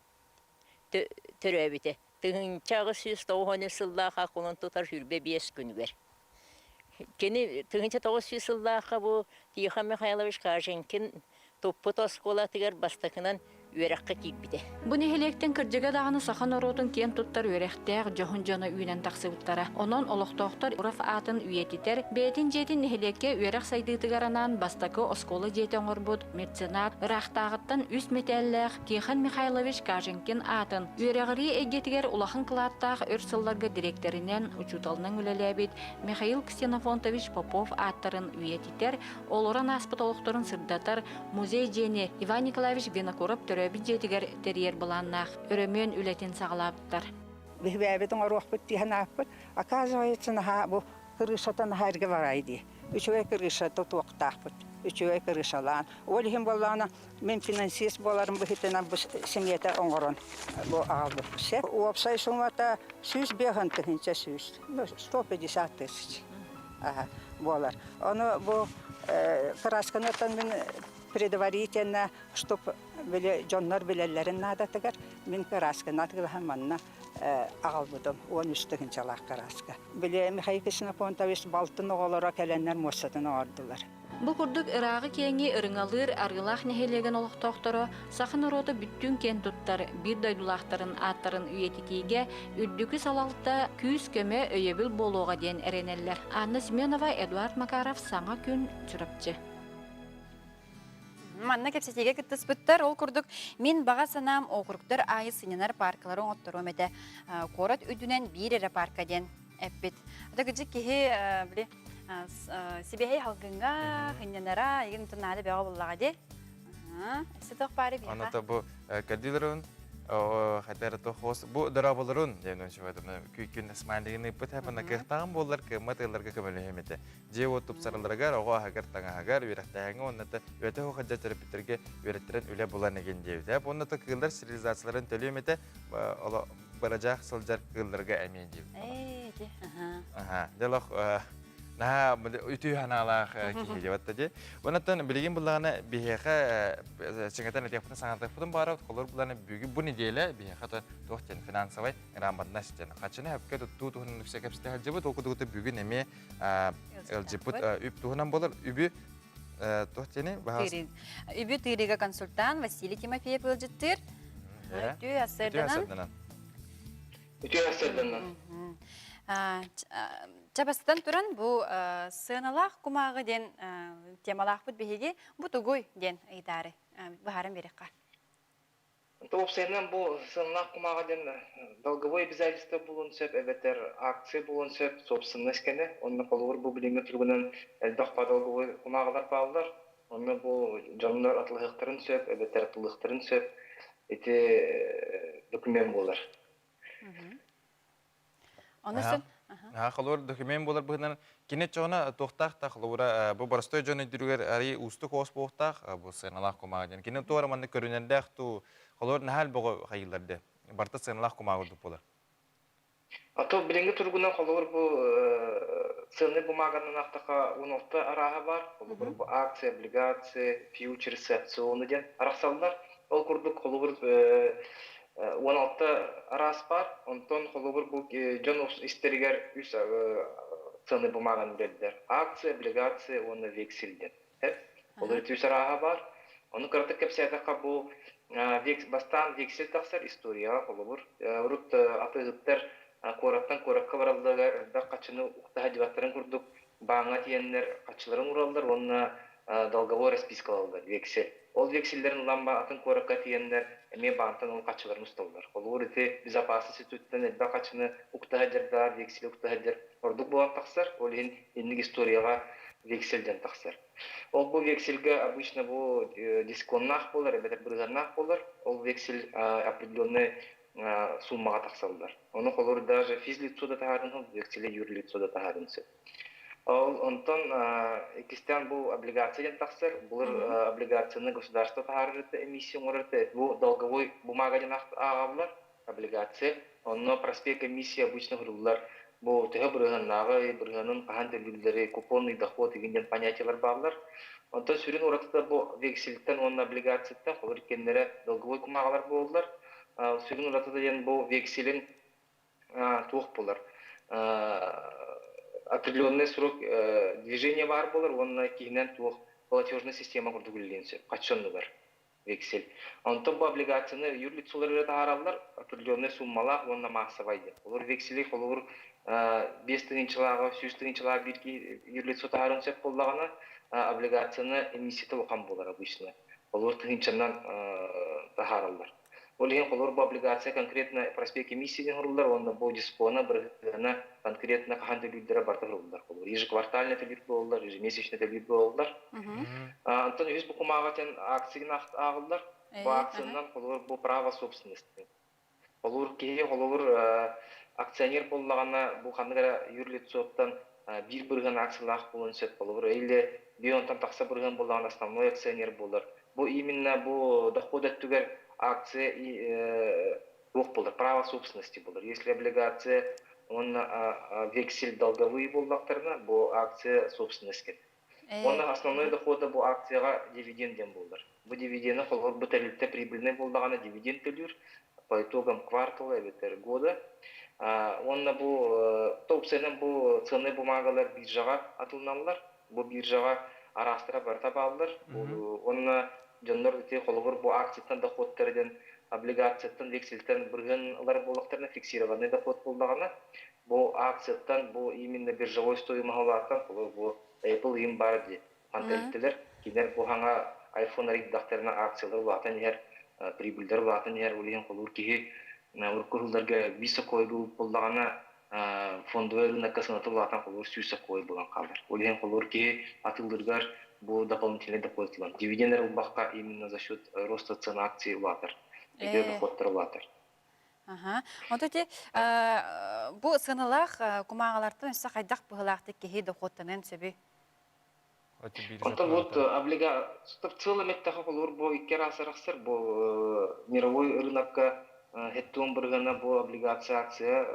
S14: төрәбіті. Тыңынчағы 190 сыллаға қолын тұтар жүрбе 5 күнігер. Кені тыңынча 900 сыллаға бұ Тихон Михайлович Каженкин топпы тоскола тігер бастықынан үерекке кийбите.
S13: Бу нехелектен кырдьыга даганы сахан оротун кен туттар үерехтег жоһун жона үйнен таксыбыттара. Онон олохтоохтор урaf атын үйетитер, бетин жетин нехелекке үерех сайдыытыгаранан бастакы осколы жетен орбут меценат ырахтагыттан үс метеллех Тихон Михайлович Каженкин атын үерегри эгетигер улахан кылааттаах өрсылларга директоринен учуталынан үлелебит Михаил Ксенофонтович Попов аттарын үйетитер, олоран аспыт олохторун сырдатар музей жени Иван Николаевич Винокуров төрөбит жетигер терьер буланнах өрөмөн үлетин сагалаптар.
S15: Бихбәбетен орохпыт тиһанаппыт. Оказывается, бу крышатан хайрга барайды. Үчөй крышата токтахпыт. Үчөй крышалан. Олхим боллана мен финансист боларым бихитен бу семьята оңорон. Бу алды. Се опсай сумата сүз бехан тыгынча сүз. 150 тысяч. Ага, болар. Оны бу красканатан мен предварительно, чтоб были жоннор билелерин надатыгар, мен красканат гылхаманна албыдым. 13 жалак краска. Биле Михаил Ксенофонтович балтын оголора келеннер моссатын ордулар.
S13: Бу курдук ырагы кеңи ырыңалыр аргылах нехелеген олохтоохторо сахын орода бүттүн кен туттар бир дайдулахтарын аттарын үйетитиге үрдүкү салалта күз көмө өйөбүл болууга ден эренеллер. Анна Семенова, Эдуард Макаров, Саңа күн чурапчы.
S1: Манна кепсетеге кыттыспыттар, ол курдук мен баға санам округтар айы сыненар паркаларын оттору мете корот үдүнен бир эре парка ден эппит. Ата кыжык кихи биле сибехей халгынга хыннанара еген тунады бега буллага де. Сеток пари биха.
S2: Аната бу кадилерун хатер то хос бу дарабылырын ден шуадым күкүн асмандыгын ипет хапана кыктан боллар кыматыларга көмөлөмете же отуп сараларга ого хагар таңа хагар бирактагы онната өтө хожа терапевтерге өреттерен үле булан эген дебде онната кылдар стерилизацияларын төлөмете ала баражак сылжар кылдарга эмен деп. Ага. Делох на үтү ханалах кийдебатта же. Онаттан билген буллагына бихеха чыңгатан этепten саңатыптын бары колор буланы бүгү бу неделе бихеха тохтен финансовый грамотность качына хапка тутунун үксекепсте халжыбы окудугута бүгүн эме элжипут үп тухунан болор үбү тохтени бахас.
S1: Үбү тырига консультант Василий Тимофеев элжиттир. Үтү ассерданан. Чабастан туран бу сыналах кумагы ден темалах бут беги бу тугуй ден ыйтары бахарым берекка.
S16: Топсенен бу сыналах кумагы ден долговой обязательство булунсеп, эбетер акция булунсеп, собственность кене, онны колур бу билиңе тургунан элдах па долговой кумагылар балдар, онны бу жоннор атлыктарын сөп, эбетер атлыктарын сөп, эти документ болар.
S1: Онысын
S2: Халор документ болар быгынан кинет жона тохтах та халора бу барстой жона дүргер ари усту хос бохтах бу сыналах кумагын кинет тора манны көрүнөндөх ту халор нахал бого хайылдарды барта сыналах кумагы болар.
S16: Ато билинге тургунан халор бу сыны бумаганын актака 16 арага бар. Бу акция, облигация, фьючерс, опционы ден араксалдар. Ол курдук халор 16 арас бар, онтон холобур бу жон истеригер үс цены бумаганы бердер. Акция, облигация, оны векселдер. Олар үс арага бар. Оны кыртык кепсетака бу бастан вексель таксар история холобур. Урут атыгыттар кораттан коракка баралдыгар да качыны укта хадибаттарын курдук. Баңа тиеннер качыларын уралдар, оны долговой распискалалдар, вексель. Ол вексельдерин ламба атын коракка тиеннер эме бантан ол качыларын усталдар. Ол урите безопасность институтунан элда качыны уктахаджардар, вексель уктахаджар ордук болан таксар, ол эндик историяга вексельден таксар. Ол бу вексельге обычно бу дисконнах болар, эбетер брыганнах болар, ол вексель определенный суммага таксалдар. Оны колор даже физлицо да тахарын, векселе юрлицо да тахарын. Онтон экистен бу облигацияден таксар, булар облигацияны государство тахарырыты эмиссия орырыты, бу долговой бумагаден агавлар, облигация, онно проспект эмиссия обычно хурулар, бу теhe бұрғаннағы, бұрғанын қахан тәлгілдері, купонный доход дегенден понятиялар бағылар. Онтон сүрін оратыда бу вексельтен, онна облигацияттен, қолыр кендері долговой кумағалар болдылар. Сүрін оратыда ен бу векселін туық болар. Определенный срок движения бар болар, онна кейінен туық платежная система құрды күлленсе, қачшонны бар. вексель. Онтон бу облигацияны юрлицалар тааралар определенный суммала онна массовайды. Олар вексели олар 5 тыгынчылага, 100 тыгынчылага бирки юрлицо таарын сеп боллагана облигацияны эмиссия окам болар обычно. Олар тыгынчанан тааралар. Олеген колор бу облигация конкретно проспект эмиссиядан урулдар, онда бу диспона биргена конкретно кахан төлүлдөрө барта урулдар. Колор ежеквартально төлүп болдулар, ежемесячно төлүп болдулар. Антон үз бу кумагатен акцияны агылдар. Бу акциянан колор бу право собственности. Колор кеге колор акционер боллагана бу кандыра юрлицоттан бир бирген акциялар болонсет колор эле бионтан такса бирген боллаган основной акционер болар. Бу именно бу доход өттүгөр акция ок болар, право собственности болар. Если облигация, он вексель долговые боллактарына, бу акция собственности. Он основной доходы бу акцияга дивиденден болар. Бу дивиденды колор бутылыкта прибыльный болдагана дивиденд төлүр по итогам квартала или года. Он бу топ-ценен бу ценный бумагалар биржага атылналар. Бу биржага арастыра барта балдар. Он жоннор те колор бу акциядан доходтардан облигациядан вексельтен биргенлар болактарына фиксированный доход болдагана бу акциядан бу именно биржевой стоимость колор бу Apple им барды антеллер кинер бу ханга iPhone риддактарына акциялар булатын ер прибыльдер булатын ер улеген колор киги уркулдарга високой болдагана фондовый рынокка сынатылган колор сүйсөкой болгон калдар. Улеген колор киги атылдыргар бу дополнительный доход лан. Дивидендер бакка именно за счет роста цен акций латар. Эге доходтар латар.
S1: Ага. Онтоте бу сыналах кумагалартан өсө кайдак быгылакты кеги доходтанын сөбү.
S16: Это вот в целом это колор бу икки расарахсыр бу мировой рынокка хеттон биргена бу облигация акция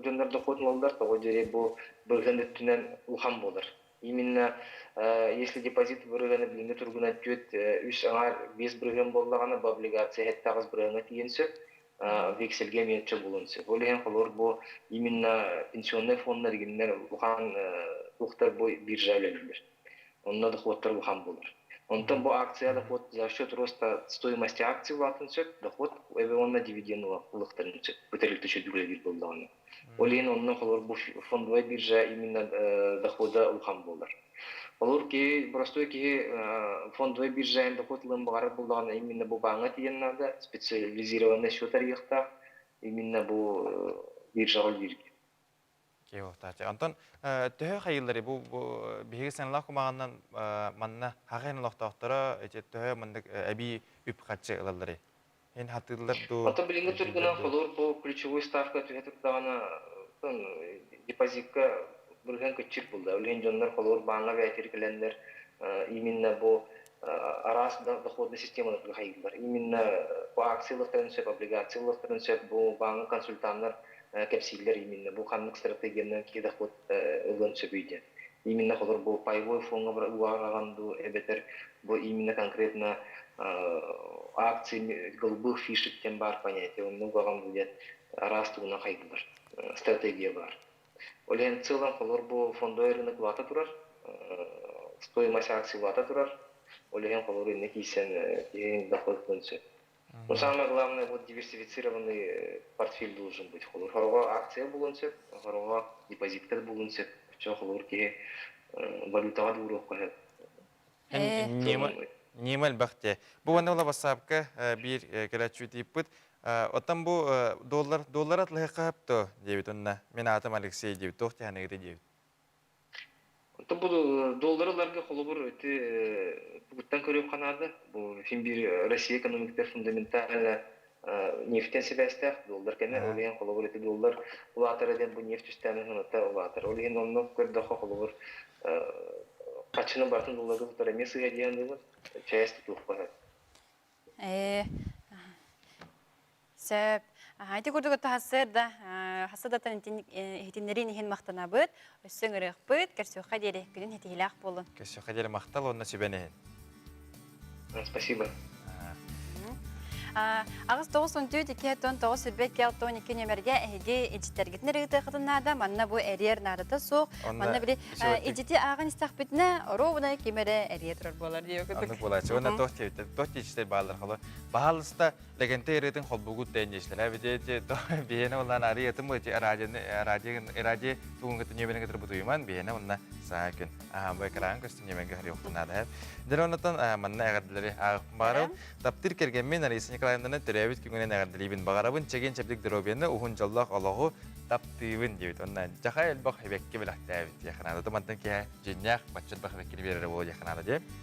S16: жөндөр доход болдар, того жере бу биргенден улхан болар. Именно если депозит биргене билинде тургуна төт 3 аңар 5 бирген боллагана бу облигация хеттагыз биргене тиенсе вексельге менче болунсы. Олеген колор бу именно пенсионный фонддар генер улхан уктар бу биржалелер. Онда доходтар улхан болар. Онтон бу акция доход за счет роста стоимости акций улатынчы доход эвонна дивиденд улыктырынчы. Бөтөрүктү чөдүлө бир болдоганы. Олеген онна колор бу фондовый биржа именно дохода улхан болар. Олар ки простой ки фондовый биржа доходлын багары болдоганы именно бу банга тиеннада специализированный счет арыякта именно бу биржага бирги.
S2: Антон, төһө хайыллары бу биһиги саналах кумаганнан манна хагын лохтоктора төһө мындык аби үп катчы ыллары. Эн хатыллар ду.
S16: Ата билинге тургуна колор бу ключевой ставка төһөтүктагана депозитка бирген көчүр булды. Олен жондар колор банга бәйтиркелендер именно бу арас доходный системаны хайыллар. Именно бу акциялыктарын сөп, облигациялыктарын сөп, бу банк консультанттар кепсиллер именно бу ханнык стратегияны ки доход ылгын сөбүйдө. Именно колор бу паевой фонга уагаганду эбетер бу именно конкретно акции голубых фишектен бар понятие. Он уагаганду дет растуна хайыллар. Стратегия бар. Олен целом колор бу фондовый рынок лата турар. Стоимость акций лата турар. Олен колор не кисен доход көнсө. Но самое главное, вот диверсифицированный портфель должен быть. Хорова акция булынсып, хорова депозиттер булынсып, чо хорки валютага дурок калат.
S2: Немел бахте. Бу анда басапка бир келачу типпит. Оттан бу доллар атлыхапты дебит онна. Мен атам Алексей дебит, тохтяны дебит.
S16: Это буду долларларга холобур эти буттан көрөп канады. Бу фимбир Россия экономикте фундаментально нефтен себестер доллар кене олген холобур эти доллар улатырден бу нефть үстәмен ата улатыр. Олген онно көрдө холобур качыны бартын долларды тутара месиге дигәндә часть тук бар.
S1: Сәп Айты көрдөгө тахсырда хасадатан хитинерин хин мактанабыт, өссөңөрөкпүт, керсөкка деле күнүн хитилак болун.
S2: Керсөкка деле мактал онна сөбенен.
S16: Спасибо.
S1: Ағыз 9-12 сүрбек келтон 2 нөмерге әйге ежітергетін рыгыты қытыннада, манна бұл әрер надыта соқ. Манна біле ежеті ағын істақ бітіне, ровына кемері әрер тұрар болар дейо күдік.
S2: Анық болайсы. Оны тоқ ежітер бағалар қолы. Бағалыста легенте еретін қол бұғыт дәйін ешілер. Әбеде бейені олан ары етім бұйты радио туғын нөмерін кетір бұтуйман, бейені онына саға күн. Бұл экран көстің нөменге қари оқтынады. Дәл онытан манна әғадылары ағып бағарау. Таптыр кергенмен Арisa Николаевнаны түрәбіт күнгінен әғадылыбын бағарабын чеген чәптік дұробені ұғын жаллақ олығы таптыйбын дейбіт. Онна жақай әлбақ әбекке біләқті әбіт яқынады. Томантан кея женяқ бачат бақ әбеккені берері болу яқынады деп.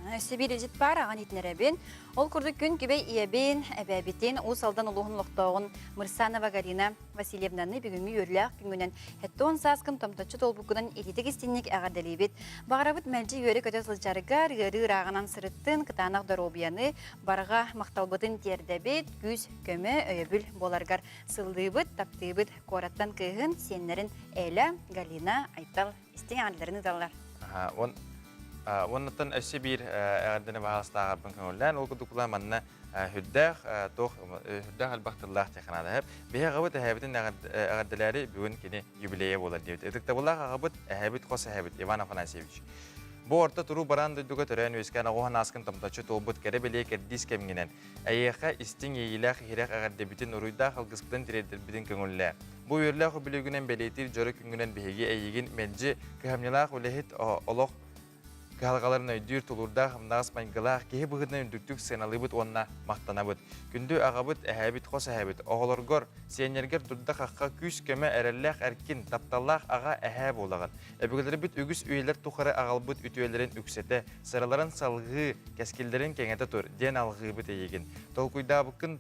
S1: Өсі бір ежет бар аған етінеребін. Ол күрді күн кебе иебен, әбәбетен, ол салдан ұлығын ұлықтауын Мырсанова Галина Васильевнаны бүгінгі өрләқ күнгінен әттуын саскын томтачы толбуқынан еритік істеннік әғадалейбет. Бағарабыт мәлжі өрі көте сылжарығар, ғыры рағынан сырыттын, қытанақ даробияны, барға мақталбытын тердәбет, күз, көмі, өйбіл боларғар сылдыбыт, таптыбыт, қораттан күйін, сенлерін Әйла, Галина, Айтал, істен аңылдарын ұдалар.
S2: Оннаттан өсі бір әғадыны бағалыстағы арбын көңілден, ол күдікілі манна хүддәқ әлбақтыллақ текінады әп. Бейе ғабыт әхәбітін әғадылары бүгін кені юбилея болар дейбіт. Әдікті болақ ғабыт әхәбіт қос әхәбіт Иван Афанасьевич. Бұл орта тұру баран дөйдігі түрән өскән ағуған аскын томтачы толбыт кәрі біле кәрдіс кәмгенен. Әйеқа істің ейләқ хирәқ әғаддебітін ұрыйдақ алғыспытын тірелдірбітін көңілі. Бұл өрләқ білігінен бәлейтір жөрі күнгінен бейге әйеген мәнжі кәмнелақ өләхет олық Калгаларын өйдүр тулурда хамнагыс майгылах кеһи быгытны үндүктүк сеналыбыт онна мактанабыт. Күндү агабыт әһәбит хос әһәбит. Оголоргор сенергер турда хакка күс көмө эреллах эркин тапталлах ага әһә булаган. Эбигелер бит үгүс үйлер тухары агалбыт үтүелерин үксете, сыраларын салгы, кескилдерин кеңете тур, ден алгы бит еген. Толкуйда букын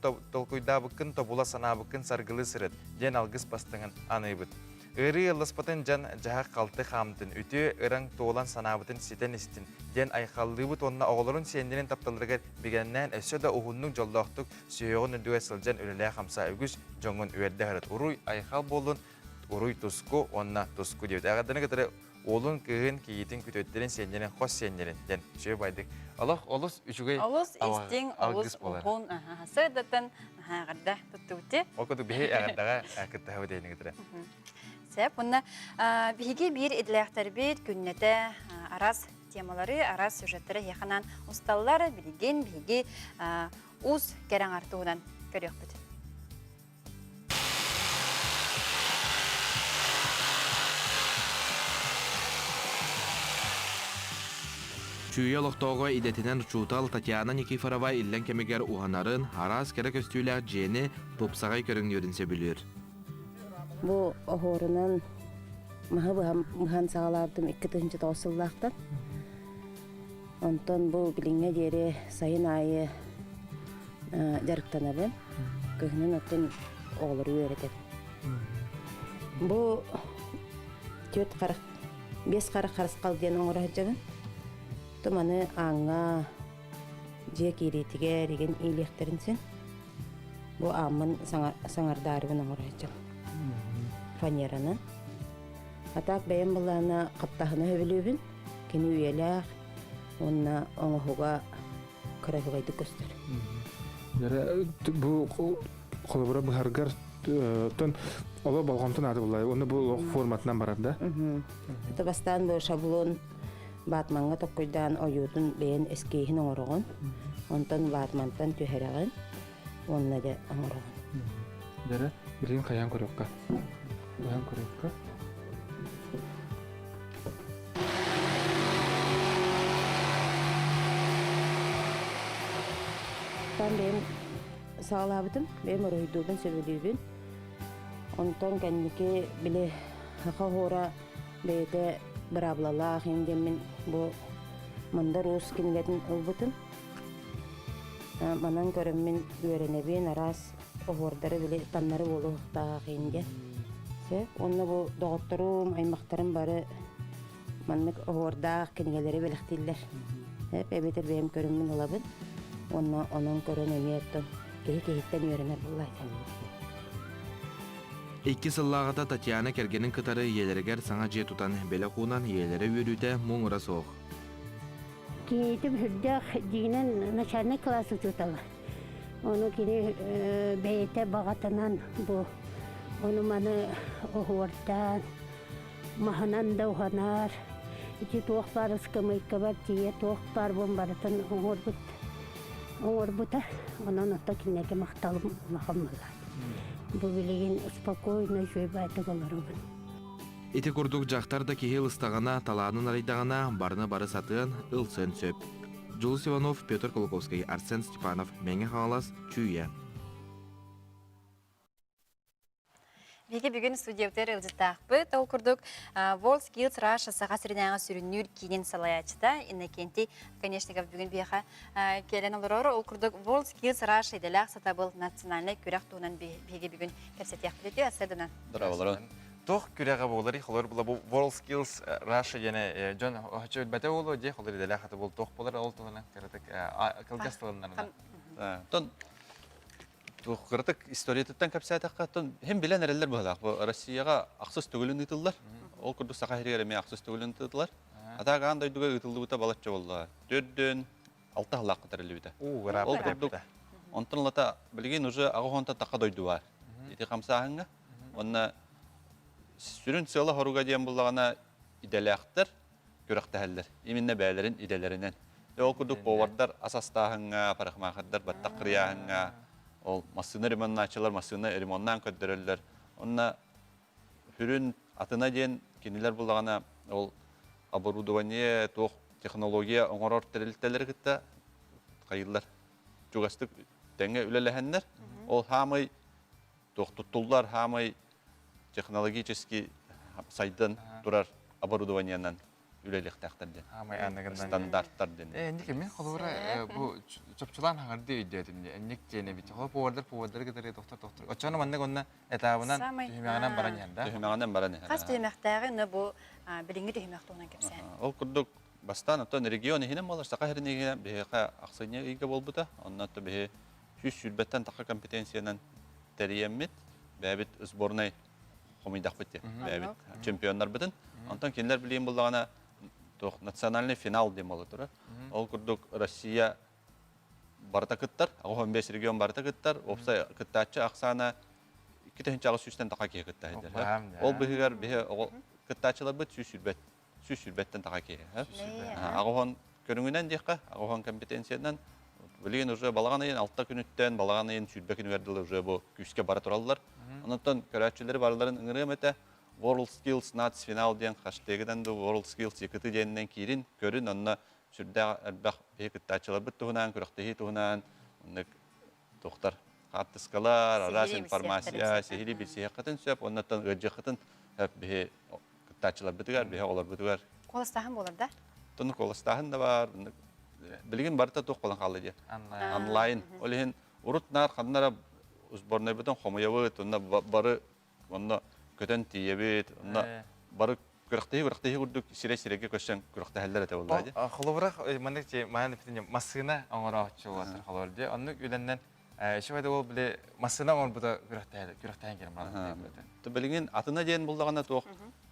S2: тобула санабыкын саргылы сырыт, ден алгыс бастыгын аныбыт. Ыры лыспатын жан жаһа қалты хамтын, үтө ыран тоолан санабытын ситен истин. Ден айқаллыбыт онна оғылырын сендерін тапталырғар бігеннен өсі да ұғынның жолдақтық сүйеғын үндіге сылжан өлілі қамса үгіз жоңын өйерді ғырыт. Уруй айқал болын, уруй туску, онна туску дейбіт. Ағадыны кітірі олын күйін кейетін күтөттерін сендерін қос сендерін. Ден шөй байдық. Аллах олыс үшігей алғыз болар.
S1: Сырдатын ғарда тұттыбыте.
S2: Ол күдік бейі ағардаға әкіттіғі дейіні кітірі.
S1: Бұнна бігі бір еділәқтар бет күннеті арас темалары, арас сюжеттері яқынан ұсталылар білген бігі ұз кәрің артуынан көрек бұд.
S4: Чүйе лохтоға идетінен Чутал Татьяна Никифорова иллен кемегер уғанарын арас кәрі көстүйлер жені топсағай көрің өрінсе білер.
S17: Бұл оғырынан маға бұған сағалардым 2-ті тоғысыллақтан. Онтон бұл біліңе дері сайын айы жарықтанабын. Көгінен оттын оғылыры өретіп. Бұл 5 қарық қарысқал ден оңыры жабын. Тұманы аңға жек еретіге реген електерінсен. Бұл амын саңардарыбын оңыры жабын. Фанеранын. Атак бәйін бұланы қаптағына өбілөбін, кені үйеләқ, онына оңығуға күрәбіғайды көстер.
S18: Бұл қолыбыра бұхарғар олы балғамтын ады бұлай, оны бұл форматынан барар да?
S17: Бастан бұл шаблон батманға тоққойдан ойудын бәйін әскейін оңырығын, онтан батмантан түйерағын, онына да оңырығын.
S18: Дәрі, білген қаян көрекқа? Қаян көрекқа?
S17: Ben sağladım, ben orayıdığım sebebiyim. Ondan kendime bile haka beyde beraberler hendemin bu mandar uskinlerin olbutun. Manan görümün öğrenebilen aras oğurları bile tanları bolu da hende. Onunla bu doktorum, aymaktarım barı manlık oğurda kendileri belirttiler. Hep ebedir benim görümün olabilir. Onun görünümüyettim. Kehitten öğrenir bulaydım.
S4: İki sılağıda Tatyana Kergen'in kıtarı yeleriger sana je tutan bele kunan yelere yürüde muğra soğuk.
S19: Кейтіп жүрдіқ дейінен начальный классы тұталы.
S17: Onu kini beyte bağatanan bu. Onu manı oğurdan, mahanan da oğanar. İki toğuk var ıskımıyka var, diye toğuk var bombaratan oğur buta. Onun otta kineke maqtalım maqammalar. Bu bilgin spokойно жөй байтык оларыбын.
S4: Ити курдук жактар да кихи ыстагана, талаанын арайдагана, барына бары сатыын, ылсын сөп. Жулус Иванов, Петр Колоковский, Арсен Степанов, Меңе Хаңалас, Чүйе.
S1: Беге бүгін студиявтер ылжыттақпы, тол күрдік WorldSkills Russia саға сірінәңі сүріннүр кейнен салаячыда. Иннекенті, конечно, бүгін бейха келен олар ол күрдік WorldSkills Russia еделәқ сатабыл национальный көрәқ туынан беге бүгін кәпсәтияқ білеті әсәдінен.
S2: Дұрау. Тоқ көрәға болары, қолар бұл WorldSkills Russia ене жон өчі өлбәті олу, де қолар еделәқ аты бұл тоқ болар, ол туынан кәрдік кілгастығынларынан.
S19: Кыртык историятыттан капсатакка тон hem билен эрелер булак. Бу Россияга аксыз төгүлүн ытыллар. Ол курду сахария эме аксыз төгүлүн ытыллар. Атага андай дуга ытылды бута балачча болду. 4дөн 6 халак кытырылы бита. Ол курду. Онтон лата билген уже агонта такка дойду бар. Ити камсаһынга. Онна сүрүн сыла хоруга дем буллагана иделяктыр. Көрөктәһәлләр. Иминне бәйләрен иделәреннән. Ол курду повардар асастаһынга, парахмахаддар баттакыряһынга. Ол машина ремонтчылар машина ремонттан көтөрөлөр. Онна хүрүн атына ден кинилер булгана ол оборудование, тох технология оңорор терилтелер кытта кайылар. Жугастык теңе үлелехеннер. Ол хамый тох туттулар, хамый технологический сайдан турар оборудованиянан үлелехтактар ден.
S2: Хамый аныгындан
S19: стандарттар ден.
S2: Эндик мен холора бу чопчулан хаңарды үйдетим. Эндик жене бит. Хол повардар кетер доктор. Очоно мандык онна этабынан түймөгөнөн баран янда.
S19: Түймөгөнөн баран.
S1: Кас түймөктөгү не бу билинги түймөктөгүнөн кепсен.
S19: Ол курдук бастан отон регион хинем болар сакахернеге беха аксыня ийге болбута. Оннатта бе жүз сүлбеттен такка компетенциянан териеммит. Бәбит сборной комидак битте. Бәбит чемпионнар битен. Антон кинлер билем булгана национальный финал демалы тура. Ол курдук Россия барта кыттар, 15 регион барта кыттар, опса кыттачы аксана 2 чагы сүстен така ке кыттайдыр. Ол бигер бе кыттачылар бит сүсүлбеттен така ке. Агон көрүнгүнөн дикка, агон компетенциянан билген уже балаганын 6 күнүттен балаганын сүлбе күнү бердилер уже бу күскө бара тураллар. Онтон көрөчүлөр барларын ыңырымета WorldSkills Nats final ден хаштегиден де WorldSkills екіті денінен кейрін көрін, онына сүрді әрбәқ бекіттачылар бұт тұғынан, көріқтегі тұғынан, онық тоқтар қаттысқалар, арас информация, сехили білсеге қытын сөп, оннаттан өджі қытын бе кіттачылар бұтығар, бе олар бұтығар.
S1: Қолыстағын болар да?
S19: Тұны қолыстағын да бар, білген барыта тоқ болан қалды де. Онлайн. Олеген ұрытнар қандара сборной бұтын қомайабыт, онына бары, онына көтөн тиебит, онна бары күрәктәһи күрдүк сире-сиреге көчсәң күрәктәһләр әтә булды.
S2: Холоврак мандык че маны битен масына оңорачы булат холорды. Аны үләннән шуйда ул биле масына оң буда күрәктәһен келем булды.
S19: Тә белген атына дигән булдыгына тох.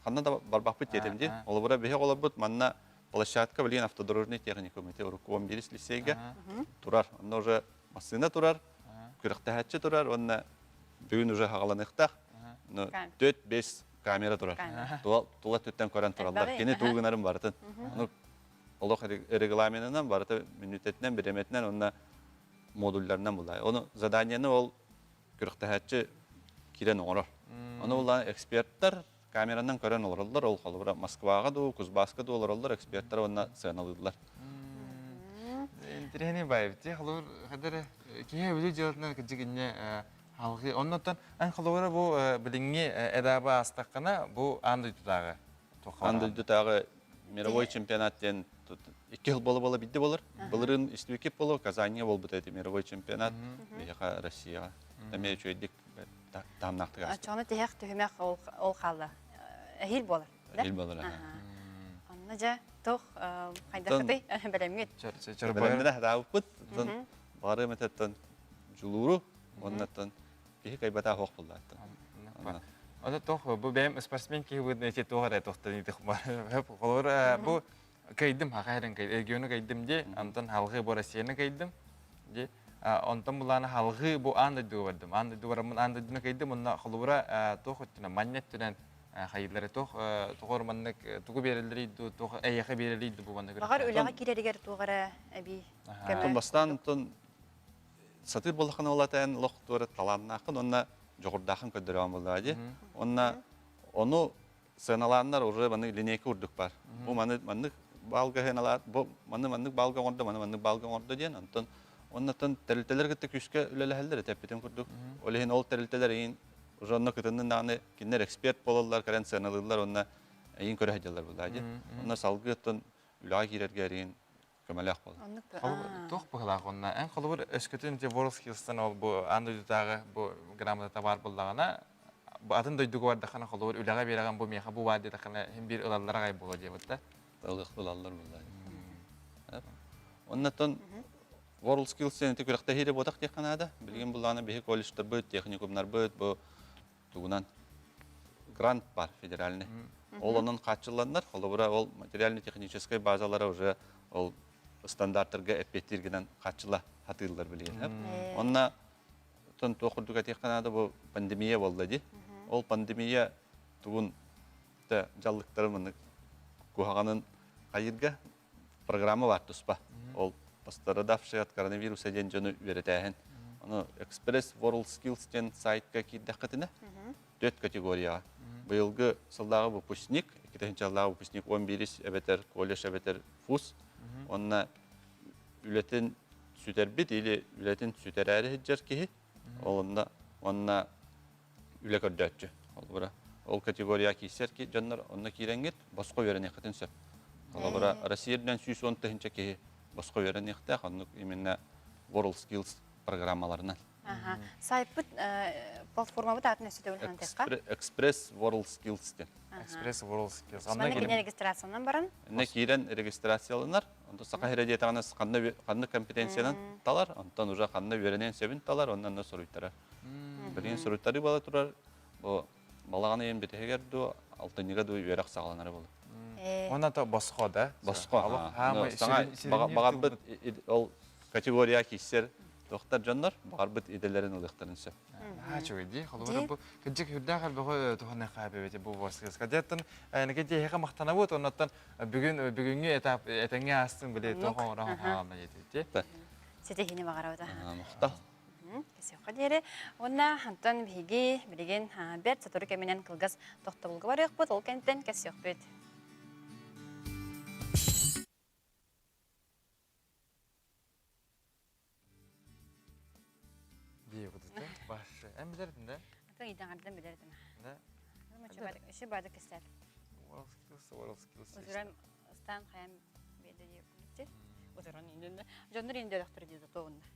S19: Ханна да барбак бит етемди. Олыбыра беһе олар бут манна площадка белген автодорожный техникум ите уруком бирис лицейга турар. Аны уже масына турар, күрәктәһәче турар, аны бүгүн уже хагаланыкта. 4-5 камера турар. Тула төттен көрән туралар. Кене тугынарым бартын. Олық регламентінен барыты минутетінен, береметінен, онына модульларынан бұлай. Оны заданияны ол күріқтәхәтші кирен оңырар. Оны бұлай эксперттар камеранан көрән оларылар. Ол қалыбыра Москваға ду, Кузбасқа ду оларылар. Эксперттар онына сығаналыдылар.
S2: Интерені байып, те қалыбыр қадары кейе өзі желатынан күджігіне халқы. Оннан ән қалыбыра бұл біліңге әдабы астаққана бұл андойдудағы.
S19: Андойдудағы мировой чемпионаттен 2 жыл болы бидді болыр. Бұлырын істуекеп болу, Казанья бол бұт әді мировой чемпионат. Бейіға Россияға. Тәмей чөйдік тамнақтыға асты.
S1: Чоны тегек түймек ол қалды. Әйіл болыр.
S19: Әйіл болыр.
S1: Онна жа тоқ қайдақыды бәлемгет.
S19: Бәлемгет әдауып бұд. Бары мәтеттен жұлуру. Оннаттан бейі қайбата хоқ болды.
S2: Ода тоқ, бұл бәйім спортсмен кейі бұд нәте тоғыр әтоқтан едік бар. Бұл кайдым, хақайрын кайдым, эгионы кайдым де, антон халқы бұл Россияны кайдым. Ondan bulana halgı bu anda duvardım. Anda duvarımın anda dünü kaydı bununla xolubura toxutuna mannettünen hayırları toxormanlık tuğu beriliriydi, tuğu eyyakı beriliriydi bu bana göre.
S1: Бағар өліға керерігер туғара әбі
S19: Тон бастан тон сатыр болған олатан лох туары таланнақын, онна жоғырдақын көдірі амылдады. Онна onu sığınalanlar oraya bana lineyke vurduk var. Bu manık balga henalar, bu manık balga orada, manık balga orada diyen. Ondan terilteler gittik üske ülele helleri tepeten kurduk. Olehin ol terilteler in Ronno kıtının nane kinler ekspert bolurlar, karen sığınalılar, onna in köre hediyeler bulaydı. Onna salgı gittin ülağa girer gerin kömelek bol.
S2: Tox bıqlaq onna. En xolubur öskütün de WorldSkills'tan ol bu androidağı bu gramada tabar bullağına bu adın doyduğu var da xana xolubur ülağa beragan bu mexa bu vadi da xana hem bir ılallara gay bolu diye butta.
S19: Dalıq bulallar bulaydı. Ondan WorldSkills'ten tekrar tehiri bodak diye kanada. Bilgin bullağına bir kolejler büyüt, teknikumlar büyüt bu tuğunan grant var federalni. Onun kaçılanlar, xolubura ol materialni texnической bazalara уже ol standartlarga epettirgiden kaçıla hatırlar bilген. Onna ton toxurduk atek kanada bu pandemiya boldu di. Ol pandemiya tuğun da jallıklarımın kuhaganın kayırga programı var tuspa. Ol postara dafşat koronavirus eden jonu veretehen. Onu Express WorldSkills-тен сайтка киддаққытына 4 категория. Быйылгы сылдағы выпускник, 2-нче жылдағы выпускник 11 әбетер, колледж әбетер фуз. Онна үлетін сүтер бит, или үлетін сүтер әрі хеджер кеhi. Онна үлі көрдәтчі. Ол категория кейсер ки, жаннар онна кейренгет, басқа верен еқетін сөп. Россияден 110-нче кеhi басқа верен еқті, онны именно WorldSkills программаларынан.
S1: Сайпыт платформа бұт атын өсіде өлген текқа?
S19: Express WorldSkills-тен.
S2: Express WorldSkills.
S1: Османы кене регистрациядан барын?
S19: Әнне кейрен регистрацияланар. Онда сақа хереде тағаныз қанны компетенциянан талар, ондан уже қанны веренен сөбін талар, ондан да сұруйттара. Бірген сұруйттары бала тұрар, балағаны ең бетегерді, алтыныға дөй верақ сағаланары болды.
S2: Онда да басқа да?
S19: Басқа. Бағар бұд ол категория кейсер доқтар жандар, бағар бұд иделерін ұлықтарын сөп.
S2: Çok iyi. Xolubura bu kıcık hürden qalbı tuhana qaybeti bu WorldSkills. Kadiyatın negede heqa maqtana bot ondan bugünkü etap etenge astın bile tohon rahana yetdi.
S1: Setehini бағарауды.
S19: Мақта.
S1: Кесе қадері. Онна хантан биги билеген бет сатуры кеменен кылгас тоқтабылғы бар еқпыт, ол кенттен кесе еқпыт.
S2: Başı. En bilerdin de?
S1: Atan iden ardından bilirdim.
S2: Ne?
S1: İşi bardak ister.
S2: WorldSkills.
S1: Uzuran ıstan kayam bedi diye kulüpti. Uzuran indinde. Canlar indi öğretleri diyordu toğunda.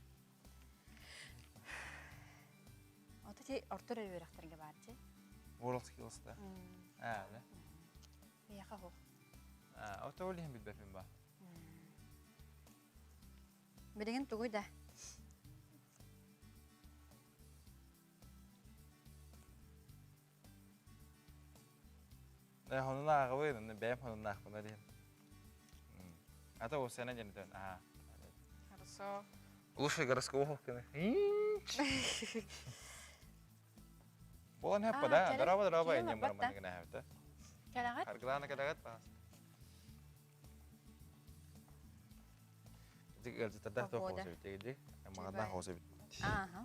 S1: Ota ki orta öyle öğretlerine barcı.
S2: WorldSkills'da. Ne?
S1: Bir yaka hoş.
S2: Ota öyle hem bilbefim ba.
S1: Bilgin tuğuy da.
S2: Honuna ağabeydim, benim honuna ağabeydim değil. Ata o sene yeniden.
S1: Хорошо.
S2: Лучше городского хоккея. Болан hep pada, daraba ini yang mana kena hep ta.
S1: Kalagat?
S2: Hargana kalagat pas. Jika terdah tu kau sebut jadi, emang kau sebut.
S1: Aha.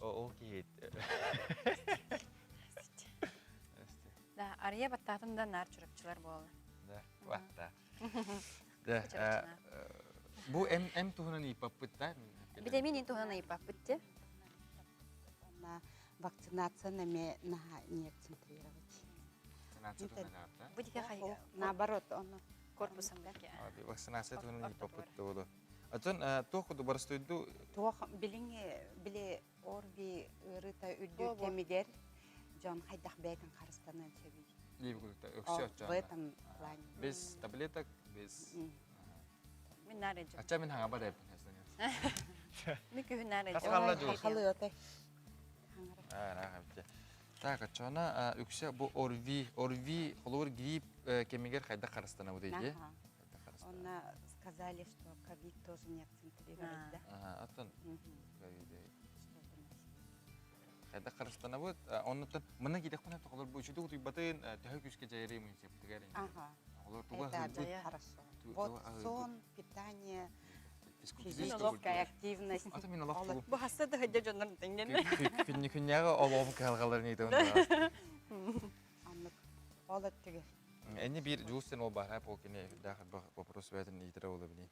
S2: Oh gitu.
S1: Da araya battağında nar çırpçılar boğalı.
S2: Da, batta. Da, bu em tuhunan ipapıt da.
S1: Bir de minin tuhunan ipapıttı.
S17: Вакцинация не концентрировать.
S2: Вакцинация туhunan da.
S1: Bu dike hayır.
S17: Наоборот, он
S1: Korpusundaki.
S2: Vaksinasi tuhunan ipapıt da. Atun tuh kudu barastuydu.
S17: Туох билин биле орби рыта үддү темидер. Жон хайдах бэкэн харстанан чеби.
S2: İyi bir kudu. Öksüyor
S17: В этом плане.
S2: Biz tabletak biz.
S1: Min narıcı.
S2: Acha min hanga pada yapın.
S1: Mikü narıcı.
S2: Kasarla diyorsun.
S17: Халıyor te.
S2: Rahat. Tak, çana yüksek bu orvi olur grip kemiger hayda karastana bu dedi.
S17: Ona
S20: сказали, что ковид тоже не акцентировать, да?
S2: Атын. Хайда Кыргызстана вот, оннотон мына кидек мына тоқлар бу үчүдү утуйбатын төхө күскө жайрымын септигер.
S20: Ага.
S2: Олар туга
S20: Это очень хорошо. Вот сон, питание, физическая активность.
S2: Ата мен алак туу.
S1: Бу хасада хәдә җаннар тәңгән.
S2: Күннәгә олом калгалар нидә онда.
S20: Аннык олат теге.
S2: Әне бир жустен ол бар, ол кине дахыр вопрос бәтен итре олы бини.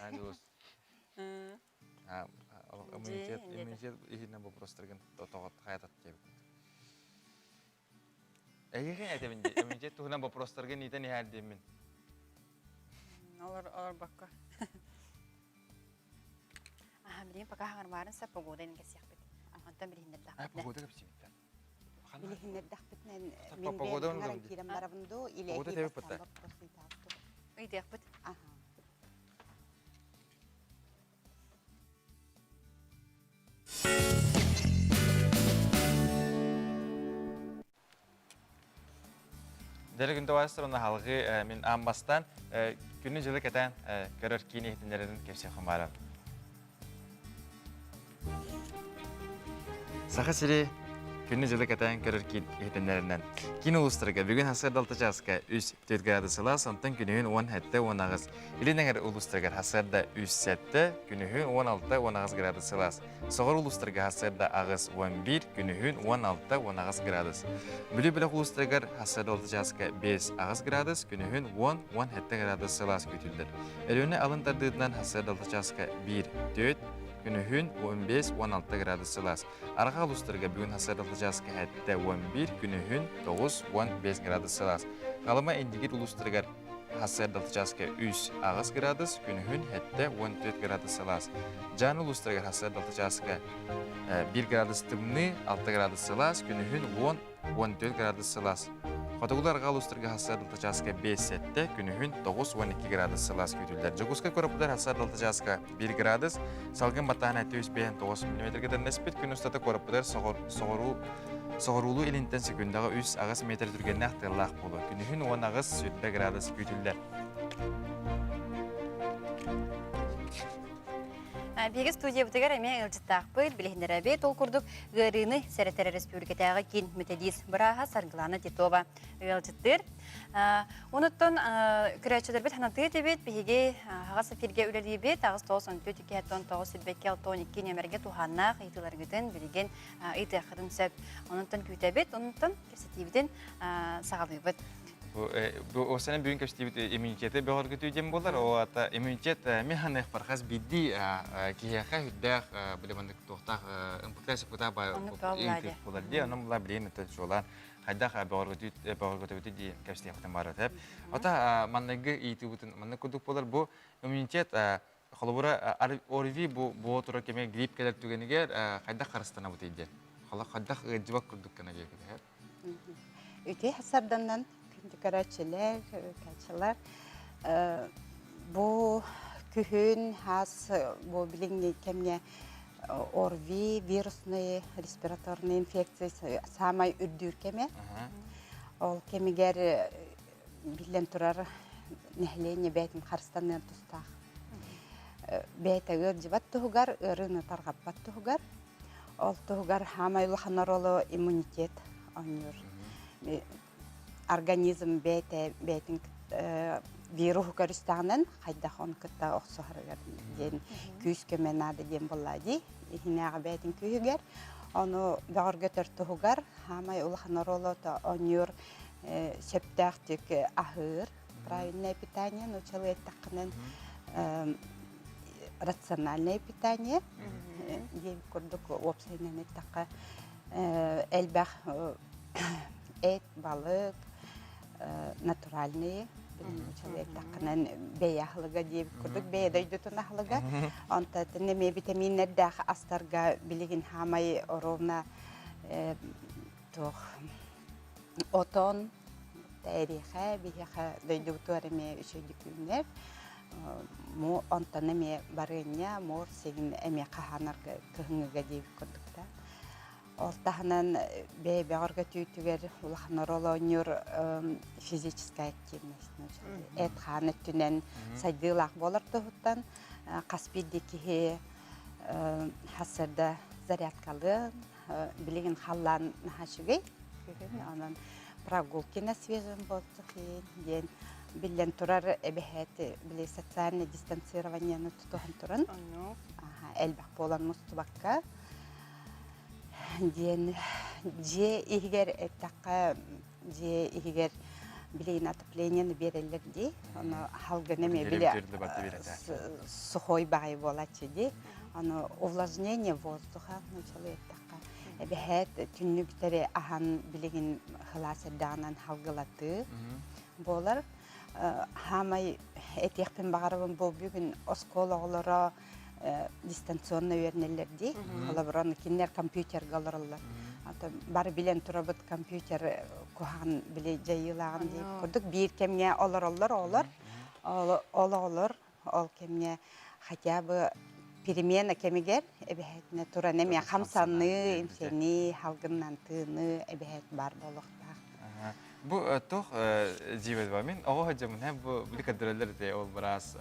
S2: Андус. Иммунитет ихне вопростыргын тотогот хаятат деп. Әйген әтебинде иммунитет тугынан вопростыргын итен хәлдемин.
S1: Алар бакка. Билин пока хаңармарын са погода инге сяхбет. Антан билин дә.
S2: Погода кепсимиттер.
S20: Билин дәхбетнән мен бер кирем барабынды или
S2: Погода деп пата.
S1: Ой дәхбет.
S20: Ага.
S2: Дәрегінде вайстырына халғы мен амбастан күнні жылы кәтен көрір кейін ехтенлердің кепсе құмары. Сақы сірі күнні жылы кәтен көрір кейін ехтенлерінен. Кейін ұлыстырға бүгін хасыр далты жасқа 3-4 градусыла, сонтын күнігін 10-10 ағыз. Илініңір ұлыстырға хасырда 3-7, күнігін 16-10 градусыла. Соғыр ұлыстырға хасырда ағыз 11, күнігін 16-10 градус. Бүлі-бүлі ұлыстырғар хасырда далты жасқа 5 ағыз градус, күнігін 10-17 градусыла көтілдір. Әліні алындардығынан хасырда далты жасқа 1-4, күнігін 15-16 градусылас. Арға ұлыстырға бүгін хасырдылы жасқа әтті 11, күнігін 9-15 градусылас. Қалыма әндігер ұлыстырғар хасырдылы жасқа 3 ағыз градус, күнігін әтті 14 градусылас. Жан ұлыстырғар хасырдылы жасқа 1 градус тымны 6 градусылас, күнігін 10-14 градусылас. Қотығыларға ұлыстырға хасырдылы жасқа 5-7, күнігін 9-12 градусылас көтілдер. Жогуска көріпілер хасырдылы жасқа 1 градус, салғын баттағын әтті 9 мм кедер нәспет, күн ұстаты көріпілер соғырулу елінтен секундағы 3 ағыз метр түргенне ақтығылақ болу. Күнігін 10 ағыз 7 градус көтілдер.
S1: Бегі студия бұтығар әме ұлжыттақ бұйт, білігіндер әбет ол күрдік ғырыны Сәреттері Республикатағы кен мүтәдейс бұраға Сарғыланы Титова ұлжыттыр. Оныттан күрәтшілер бет ханаты дебет, бігеге ағас эфирге үлелі бет, ағыз 9-14-9-12 нөмерге туғаннақ ұйтыларғыдың білеген ұйты ақыдың сөп. Оныттан күйті бет, оныттан кепсетейбіден сағалы бет.
S2: Осының бүгін көштейбіт иммунитеті бөғір күтуден болар. Оғата иммунитет механық барқас бейді кейеқа хүддәқ біліміндік тоқтақ импутляция бұта үйінкет болар. Оның бұла білейін өтті жолан қайдақ бөғір күтуді дейін көштейбіттен бар өтіп. Ота маннығы үйті бұтын маннық күдік болар. Бұл иммунитет қолыбыра орви бұл отыры кеме грипп кәлер түгенігер қайдақ қарыстана бұты едер. Қайдақ жывақ күрдік кәна жекеді.
S20: Өте хасарданнан Декоратчылар, качылар, bu kühün has bu bilingi kemne orvi virusный респираторный инфекция самай үрдүр кеме. Ол кемигер билен турар нехление бәйтин Кыргызстаннан тустак. Бәйтәгер жибат тугар, ырыны таргаппат тугар. Ол тугар хамай улаханароло иммунитет аныр. Организм бәйтін вирус көрістағынан қайдақ оны күтті оқсығырығыр ден күйіс көмен ады ден болады. Ихинағы бәйтін күйігер. Оны бағыр көтір тұғығар, хамай ұлғанар олыты оныр сөптәқтік ахыр, правильное питание, ночалы әттіқінен рациональное питание. Ден күрдік опсайнен әттіқі әлбәқ әт, балық, натуральные, человек такнан бәяхлыга дип күрдек, бәядәй дутын ахлыга. Онта тенеме витаминнәр дәх астарга билеген хамай ровна тох отон тарихы бихә дәйдү туареме үчөдүкүннәр. Мо онта неме барыня мор сегин эме каханарга кыгыга дип күрдек та. Олтахынан бәйбәғырға түйтігер улаханар олонюр физическая активность. Эт ханы түнен сайдылақ болар тұхыттан, қаспиді кеге хасырда зарядкалы, білеген халлан нахашыгай, онын прогулки на свежем воздухе, билен турар эбехет, биле социальное дистанцирование на тұтуған тұрын, әлбәқ болан мұстыбаққа, же игер таққа же игер билейн отоплениені берелер де, оны халгыны ме биле сухой бағай болачы де, оны увлажнение воздуха началы таққа. Бәхет түннүктері ахан билеген хыласырдағынан халгылаты болар. Хамай этекпен бағарабын бұл бүгін оскологылары дистанционно вернелерди. Олабыраны кинер компьютер галарылар. Бар билен турабыт компьютер кухан биле жайылаган дейіп көрдік. Бир кемге олар, ол кемге хотя бы перемена кемегер, эбехетне тура неме хамсаны, имсени, халгыннан тыны, эбехет бар болуқтақ.
S2: Бу тоқ жибет ба мен оға хаджамын һәм бу билкадырылар де ол біраз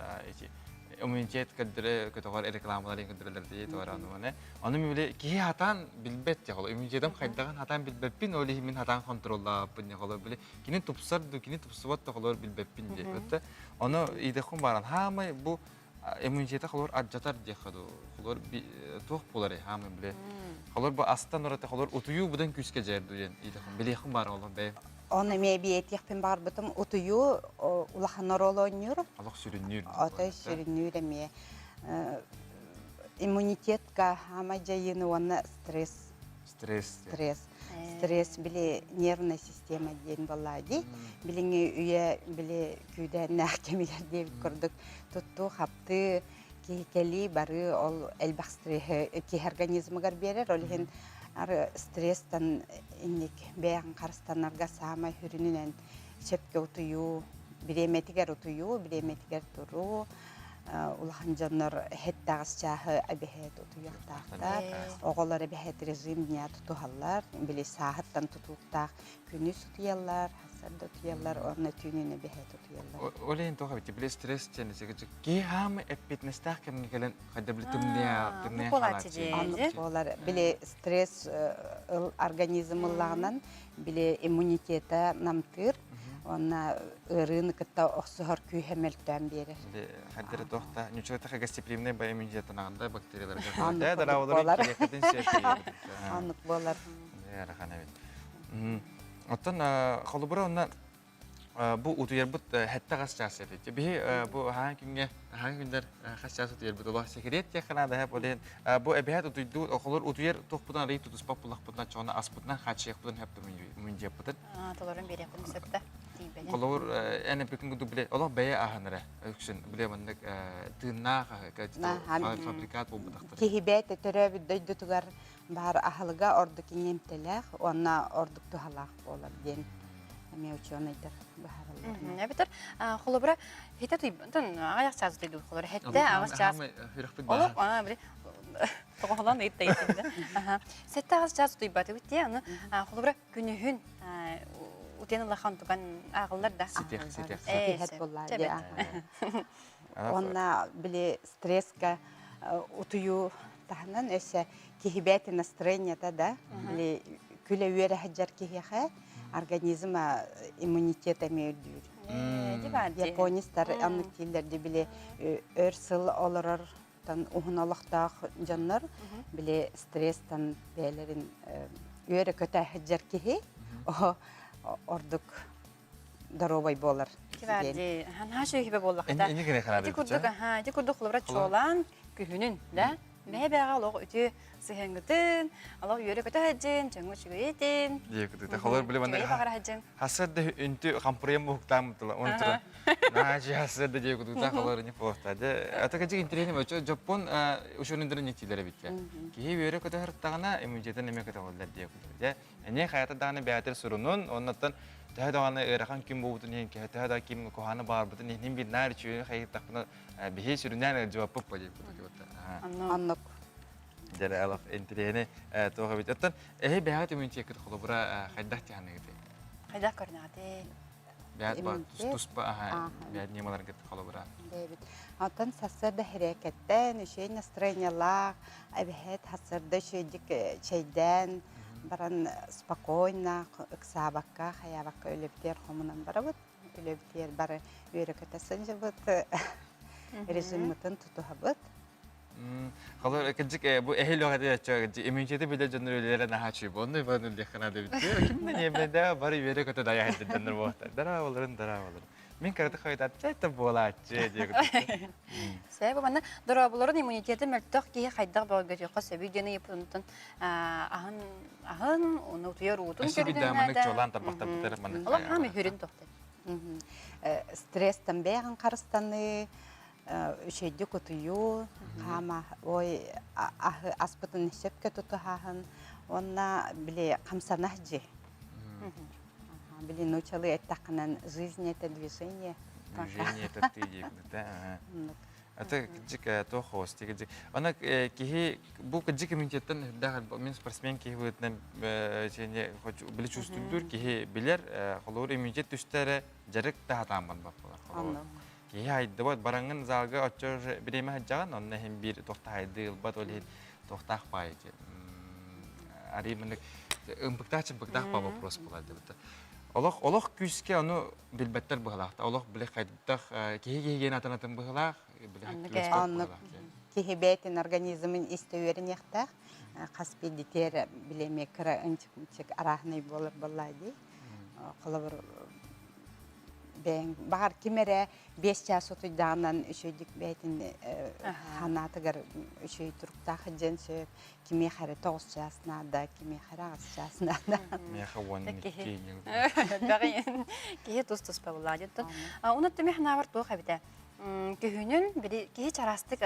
S2: иммунитет кадыры көтөгөр рекламаларын кадырлар де товар ануне. Аны биле ки хатан билбет те, иммунитетем кайдаган хатан билбеппин, олы мен хатан контроллап бинне калыр биле. Кини тупсарды, кини тупсыбат та калыр билбеппин де. Өтө аны идехун баран хамы бу иммунитеті қалар аджатар де қаду. Қалар тоқ болары хамы біле. Қалар бұл астан ұраты қалар ұтыю бұдан күске жәрді ден. Білеқін бар олар бәй.
S20: Оны ме биетекпен бар бұтым ұтыю улаханар олоныр.
S2: Алақ сүріннер.
S20: Отай сүріннер ме. Иммунитетка хама жайыны оны стресс биле нервная система ден баллади. Билеңе үйе биле күйден нәхкемелер деп көрдік. Тутту хапты кейкели бары ол әлбәқ стресс ки организмыгар берер. Олеген стресстан инник бәян қарыстанарға самай хүрінінен шепке ұтыю, биреметігер ұтыю, биреметігер тұру. Улахан жаннар хеттағыз чағы әбәхет ұтыяқтақтар. Оғылар әбәхет режиміне тұтуғалар. Біле сағыттан тұтуқтақ күніс ұтыялар, хасарды ұтыялар, орны түйінен әбәхет ұтыялар.
S2: Олейін тоға бетті, біле стресс чәнесі кәжі ке хамы әппетнестақ кәмін кәлін қайда білі түмне халатшы.
S20: Анық болар. Біле стресс организмылағынан біле иммунитеті намтыр. Она рынок это осухар күйхемелтен берер.
S2: Хаддері тоқта, нючалатаға гостеприимный ба иммунитетін ағында бактериялар
S20: Анық болар.
S2: Оттан қолыбыра онна бұл ұтуер бұт хәтті қас жасы еді. Бі бұл haan күндер қас жасы ұтуер бұт. Олар секрет яқынады әп олейін. Бұл әбіғат ұтуйды қолыр ұтуер тоқ бұдан рей тұтыспақ бұлақ бұдан чоғына ас бұдан қатшияқ бұдан әпті мүндеп бұдан.
S1: Толарын берек бұдан сөпті.
S2: Қолыр әне бүкін күнді біле, олар бәйе ағаныры өксін. Біле мұндық тыыннақ фабрикат бұл бұдақтыр.
S20: Кехибәті түрі бүдді тұғар бар ағылыға ордық емтеләқ, онна ордық тұғалақ болар ден. Әме ученыйдыр бағарылар.
S1: Әбітір, қолыбыра хетті тұйбын, ағаяқ жазы дейді қолыбыра. Хетті ағыз жаз. Олық, ана біле, тоғылан етті етті. Сәтті ағыз жазы тұйбаты өтте, қолыбыра күнігін утен лахан туган агыллар да.
S20: Сетек болар. Онна биле стресска утую тахнан өсө кихибети настроение да. Биле күле үйрө хаджар кихиха организм иммунитет эмелдүр. Японистар аннык тилдерде биле өрсыл олорор тан ухуналыктак жаннар биле стресстан белерин үйрө көтө хаджар кихи ордук даробай болар.
S1: Кибарди, хашы хибе боллакта. Эти курдук лыбра чолан күһүнүн, да? Бәбәгә лог үтү сыһыңгытын, алар йөрө көтә хаҗын, чаңгы чыгытын.
S2: Дикте, халар биле мында. Хасады үнтү кампрем буктам тла, онтра. Нажи хасады дикте, халар не постады. Атака жиг интернет өчө Жапон ушунундыр нетилери битке. Ки йөрө көтә хыртагына иммунитетен неме көтә болдар дикте. Эне хаята даны бәтер сурунун, оннан тәһәдәгәне эрахан ким булды ниһен ки тәһәдә ким коханы бар бу ниһен бит нар чү хәйт тахны бихи сүрүнән җавап булды.
S20: Аннык.
S2: Жара алах интерени тоға бит. Оттан бәгат иммунитет холобра хайдах тяныгы.
S1: Хайдах көрнәде.
S2: Бәгат ба туспа бәгат немалар гет холобра.
S20: Дэвид. Антон сасырда хәрәкәттән, үше настроениялар, әбәһәт хасырда шөйдик чәйдән, баран спокойно, ыксабакка, хаябакка өлептер хомунан барабыт. Өлептер бары үйрәкәтәсен җыбыт. Режиммытын тутуһабыт.
S2: Халар экенчик бу эхил вакыты яча иммунитеты биле жөннөрүләре нахачы. Бонны баны лехана деп. Кимден эмнеде бары үйрәкәтә дая хәддәннәр вакытта. Дара булырын. Мен карты хайдат это болачы дип.
S1: Сәбәбе менә дорабыларын иммунитеты мәлтәк ки хайдак болгы җыка сәбидәне япынтын ахын оны утыяр утын
S2: көрдән.
S1: Алар һәм хүрен тохты.
S20: Стресстан бәгән карыстаны үшәйдә көтүю, хама ой аспытын шәпкә тутаһын, онна биле камсанахҗи. Блин, научили этакнан жизнь это движение.
S2: Движение это ты да. Это дика то хости дик. Она кихи бу дик иммунитеттен дагы мен спортсмен кихи бүтнен және хочу биле чувствуйдур кихи билер холор иммунитет түстәре жарык та таман бапалар. Кихи айтты вот барангын залга очо биреме хаҗаган онны һәм бир тохтайды бат оле тохтах пай. Ари мен импактач ба вопрос булады. Олох күскә аны билбәттер быгылакта. Олох биле кайдык киһи-киһи атанатын быгылак, биле
S20: киһи бәйтен организмын истевернехтә, каспидитер билеме кра инчик арахны булып булады. Кылыбыр бәң бар кимере 5 час отуйданнан үшөйдик бәйтен ханатыгар үшөй турукта хәҗенче кими хәре 9 часна да кими хәре 10 часна да.
S2: Мен хаван киһи.
S1: Бәгән киһи тустус булады. Уны тәмәхнә бар ту хәбитә. Киһүнен бер киһи чарастык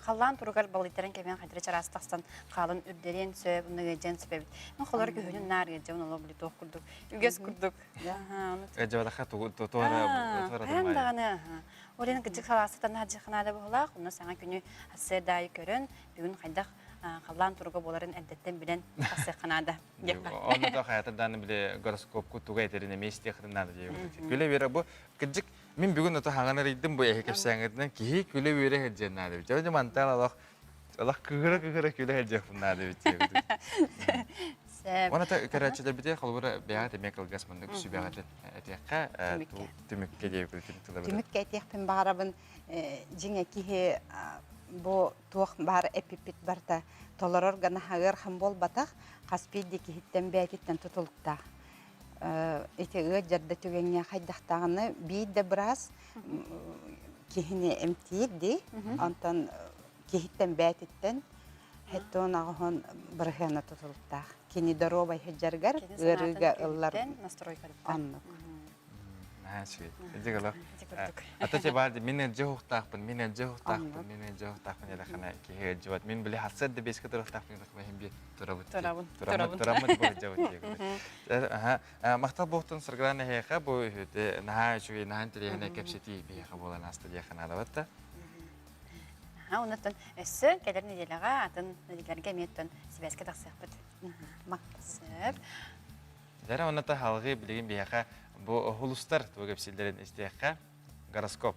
S1: халлан тургал балыктарын кемен хәдре чарастыксан калын үддерен сөп уны жен сөп. Мен холар киһүнен нар гәҗә уны лобли тох курдук. Үгәс курдук.
S2: Әҗәбә хату тора.
S1: Әндәгәне. Олен кичек халастан хаҗханада булак, уны саңа күнү хәсседай көрөн, бүген хайдак халлан турга боларын әдәттән белән хәсседханада.
S2: Аны да хаятдан биле гороскоп кутуга әйтерне месте хреннада дип. Күле бере бу кичек мен бүген ата хагана ридим бу эхеп сәңгәтнән ки күле бере хәҗәннәр дип. Җавҗа мантал Аллах күгәрә күле хәҗәфнәр дип. Оны та карачыда бите халбыра бәгат мекал гасмандык сүбәгәт әтәккә төмеккә дип күтәртелә.
S20: Төмеккә әтәктән барабын җиңә киһе бу тух бар эпипит барта толор органа хагыр һәм бол батак каспиди киһиттән бәйтен тутулукта. Этеге җәрдә түгәнгә хайдактагыны бидә брас киһине эмтиди антан киһиттән бәйтен Хеттон агын бирхана тутулукта. Кини даробай хәҗәргәр гырыга ыллар
S1: настройка дип.
S20: Аннык.
S2: Швед. Дигәлә. Атача бар мине җохтакпын, мине җохтакпын яда хана ки җават мин биле хасад дип бескә торактакпын һәм бит торабыт. Торабыт бу җават. Мактап бохтын сырграны һәя бу наһа шуй наһан телене кепсети бия булан аста яхана даватта.
S1: Оннан эссе кәдер неделәгә атын неделәргә меттен сибәскә тахсыпт. Мактасып.
S2: Дара оннан та халгы билеген бияка бу хулустар тугып силдерен истәккә гороскоп.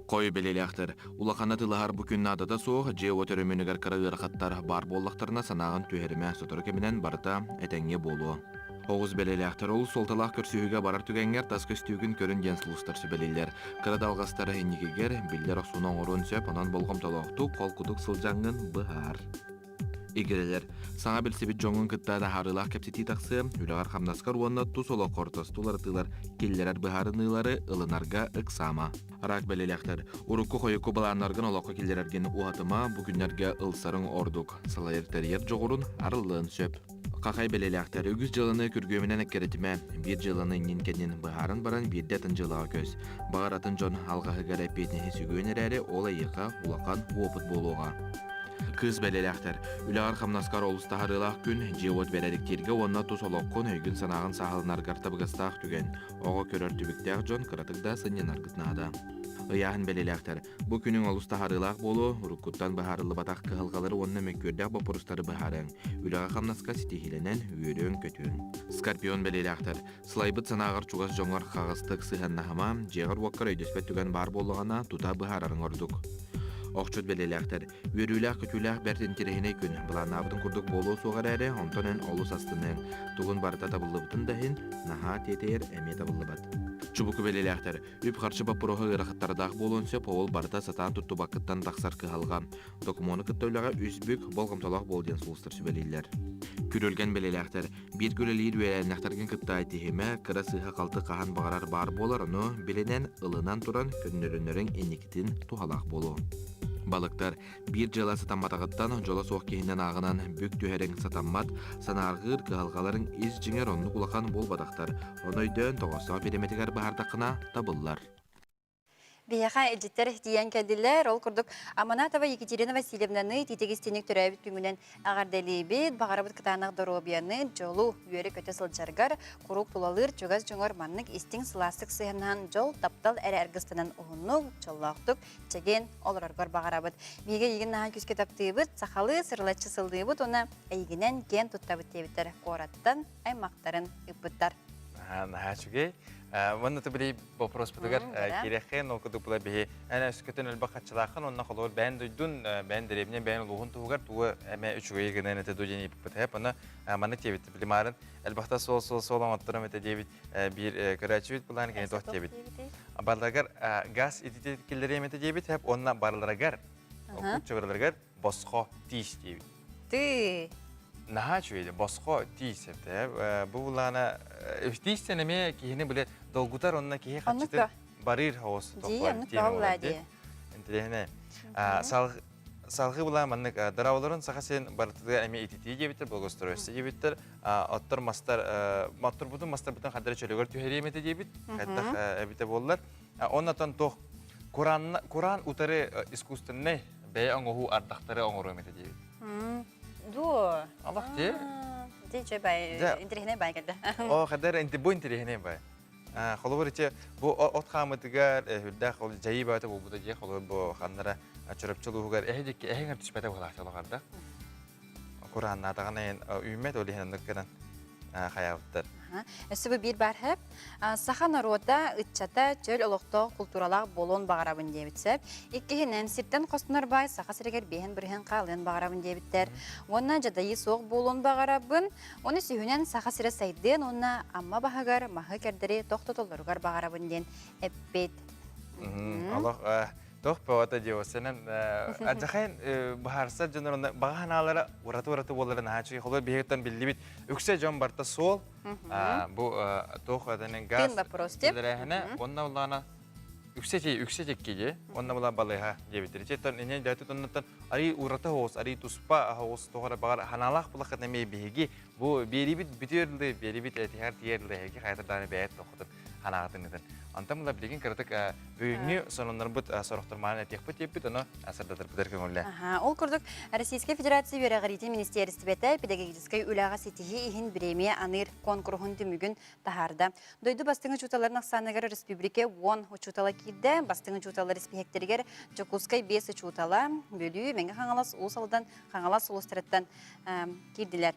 S4: Кой белелектер. Улакана тылахар бу күн надада соох же өтөрөмүнүгөр карагыр хаттар бар боллактарына санагын төһөрмө соторке менен барта этеңге болуу. Оғыз белелектер ол солталақ көрсүйіге барар түгенгер тас көстүйгін көрін денслустар сөбелейлер. Кырадалғастары хенекегер білдер ақсуынан орын сөп, онан болғым талақту қолқудық сылжаңын бұғар. Игерелер, саңа білсебет жоңын күттада харылақ кәпсети тақсы, үліғар қамнаскар уанна тусолы қортос тулар-тылар, келлерер бұғарынылары ылынарға ықсама. Рак белелектер, урукку қойықу баланарғын олаққа келлерерген уатыма бүгінлерге ылсарың ордук, салайыртарьер жоғырын арылын сөп. Қақай белелектер, үгіз жылыны күргөмінен әккеретіме, бір жылыны нинкенен бұғарын баран бірде атын жылыға көз. Бағар атын жон алғағы ғарап бетіне сүгөнер әрі ол айыға улақан опыт болуға. Кыз белелектер. Үлағар қамнаскар олыста харылақ күн жеуот береріктерге онна тұс олоққын өйгін санағын сағылын арғарта бұғыстақ түген. Оға көрір түбіктәк жон қыратықда сынен арғытнады. Ыяхын белелектер. Бұ күнің олыста харылақ болу, ұрыққыттан бұхарылы батақ қығылғалары онна мөккөрдәк бапырыстары бұхарың. Үлағар қамнаска сетихиленен үйерін көтуін. Скорпион белелектер. Сылайбыт санағыр чуғас жоңғар қағыстық сығаннахама, жеғар уаққар өйдөспет түген бар болуғана тута бұхарарын ордық. Оқчут белелектер. Үйеріләк күтіләк бәртін терехіне күн. Бұлан абытын күрдік болу соғар әрі, онтонен олыс астының. Туғын барыта табылыбытын дайын, наха тетейер әме табылыбат. Чубуку белелектер. Үп қаршы бапырығы ғырақыттардақ болуынсы повол барыта сатан тұтты бақыттан тақсар қығалған. Докумоны күттәуліға үзбүк болғымталақ болден сұлыстыр сүбелейлер. Күрөлген белелектер. Bir күлелейір өйәнәқтарген күтті айтихеме, кыра сыға қалты қахан бағарар бар болар, оны біленен ылынан тұран көннөрінөрін енекітін тухалақ болу. Балыктар bir жыла сатамматағыттан жола соқ кейінен ағынан бүк түйерің сатаммат, санарғыр кығалғаларын из жіңер онны құлақан бол бадақтар. Оны өйден тоғысыға переметігер бағардақына табылар.
S1: Бияха эджиттер диян кәділер, ол күрдік Аманатова Екатерина Васильевнаны тетегістенік түрәбіт күңінен ағарделейбет, бағарабыт кытанық доробияны жолу үйері көте сылджаргар, құруқ тулалыр жогаз жоңар маннық истің сыласық сыйынан жол таптал әрі әргістанан ұғынну, жоллақтық, чеген олараргар бағарабыт. Беге еген наға күске таптыйбыт, сақалы сырлатшы сылдыйбыт, оны әйгінен кен тұттабыт дейбіттер, қораттан аймақтарын үппіттар.
S2: Вон это были вопрос подгар кирехен ол куду була бе ана скетен алба качлахан онна холор бен дудун бен деребне бен лугун тугар туга эме үчүгө егенен эте дужени пипет ана маны тебит билимарын албахта сол аттырым эте дебит бир карачуит булан кен тох тебит бардагар газ идитекелери эмете дебит хеп онна барларагар окучугарларгар боско тиш дебит
S1: ты
S2: Наха чуйди боско тисепте булана тистенеме кихини биле долгутар онна кихи хачты барир хаос топар тиемолади энтелехне салгы була маннык даравларын сахасен бартыга эме итити дебиттер болгосторости дебиттер оттор мастар маттыр бутун мастар бутун хадара чөлөгөр түһеремете дебит каттак эбите боллар оннатан тох Куран утары искусственный бе оңоху ардактары оңоромете дебит
S1: Ду.
S2: Allah diye.
S1: Diye bay interihne bay geldi.
S2: O kadar inti bu interihne bay. Xolor içe bu ot xamatıgar hüdda xol jayibatı bu da diye xolor bu xanlara çörepçülüğü gar ehdik ehenger düşmete bolaqçılıqarda. Kur'an'na tağanayn ümmet olihanlıkdan xayavtır.
S1: Сөбі бір бар хәп, саха народа үтчата чөл олықта культуралақ болуын бағарабын дебітсіп, еккейінен сирттен қостынар бай саха сірегер бейін бірген қалын бағарабын дебіттер. Онна жадайы соқ болуын бағарабын, оны сүйінен саха сірі сайден, онна амма бағагар мағы кәрдері тоқтатылырғар бағарабын ден әппет.
S2: Allah Toch pawata diyor senin acayip baharsa canlarında bahanalara uğratı bolların haçı olur bir hektan bildi bit yüksek cam barta sol bu toch adanın gaz dillerine onunla olana yüksek kili onunla bola balığa diyebilir. Çetan inen dağıtı ondan ari uğratı hos ari tuspa hos tohara bağır hanalah bulak kademe bihgi bu biri bit bitiyordu biri bit etihar diğerli hegi hayatlardan bir et tohutun hanatın neden. Antam da bilgin kırtık büyünü sonundan but soruqtırmanın etiyek bit onu asırdadır bilir köngülle.
S1: Ol kurduk Российская Федерация Верагарити Министерствете педагогической үлаға сетихи ихин премия аныр конкурсун түмүгүн тахарда. Дойду бастыңы чуталарын аксанагар республике 10 чутала кирде, бастыңы чуталар респектергер Жокускай 5 чутала бөлүү менге хаңалас усалдан хаңалас улустараттан кирдилер.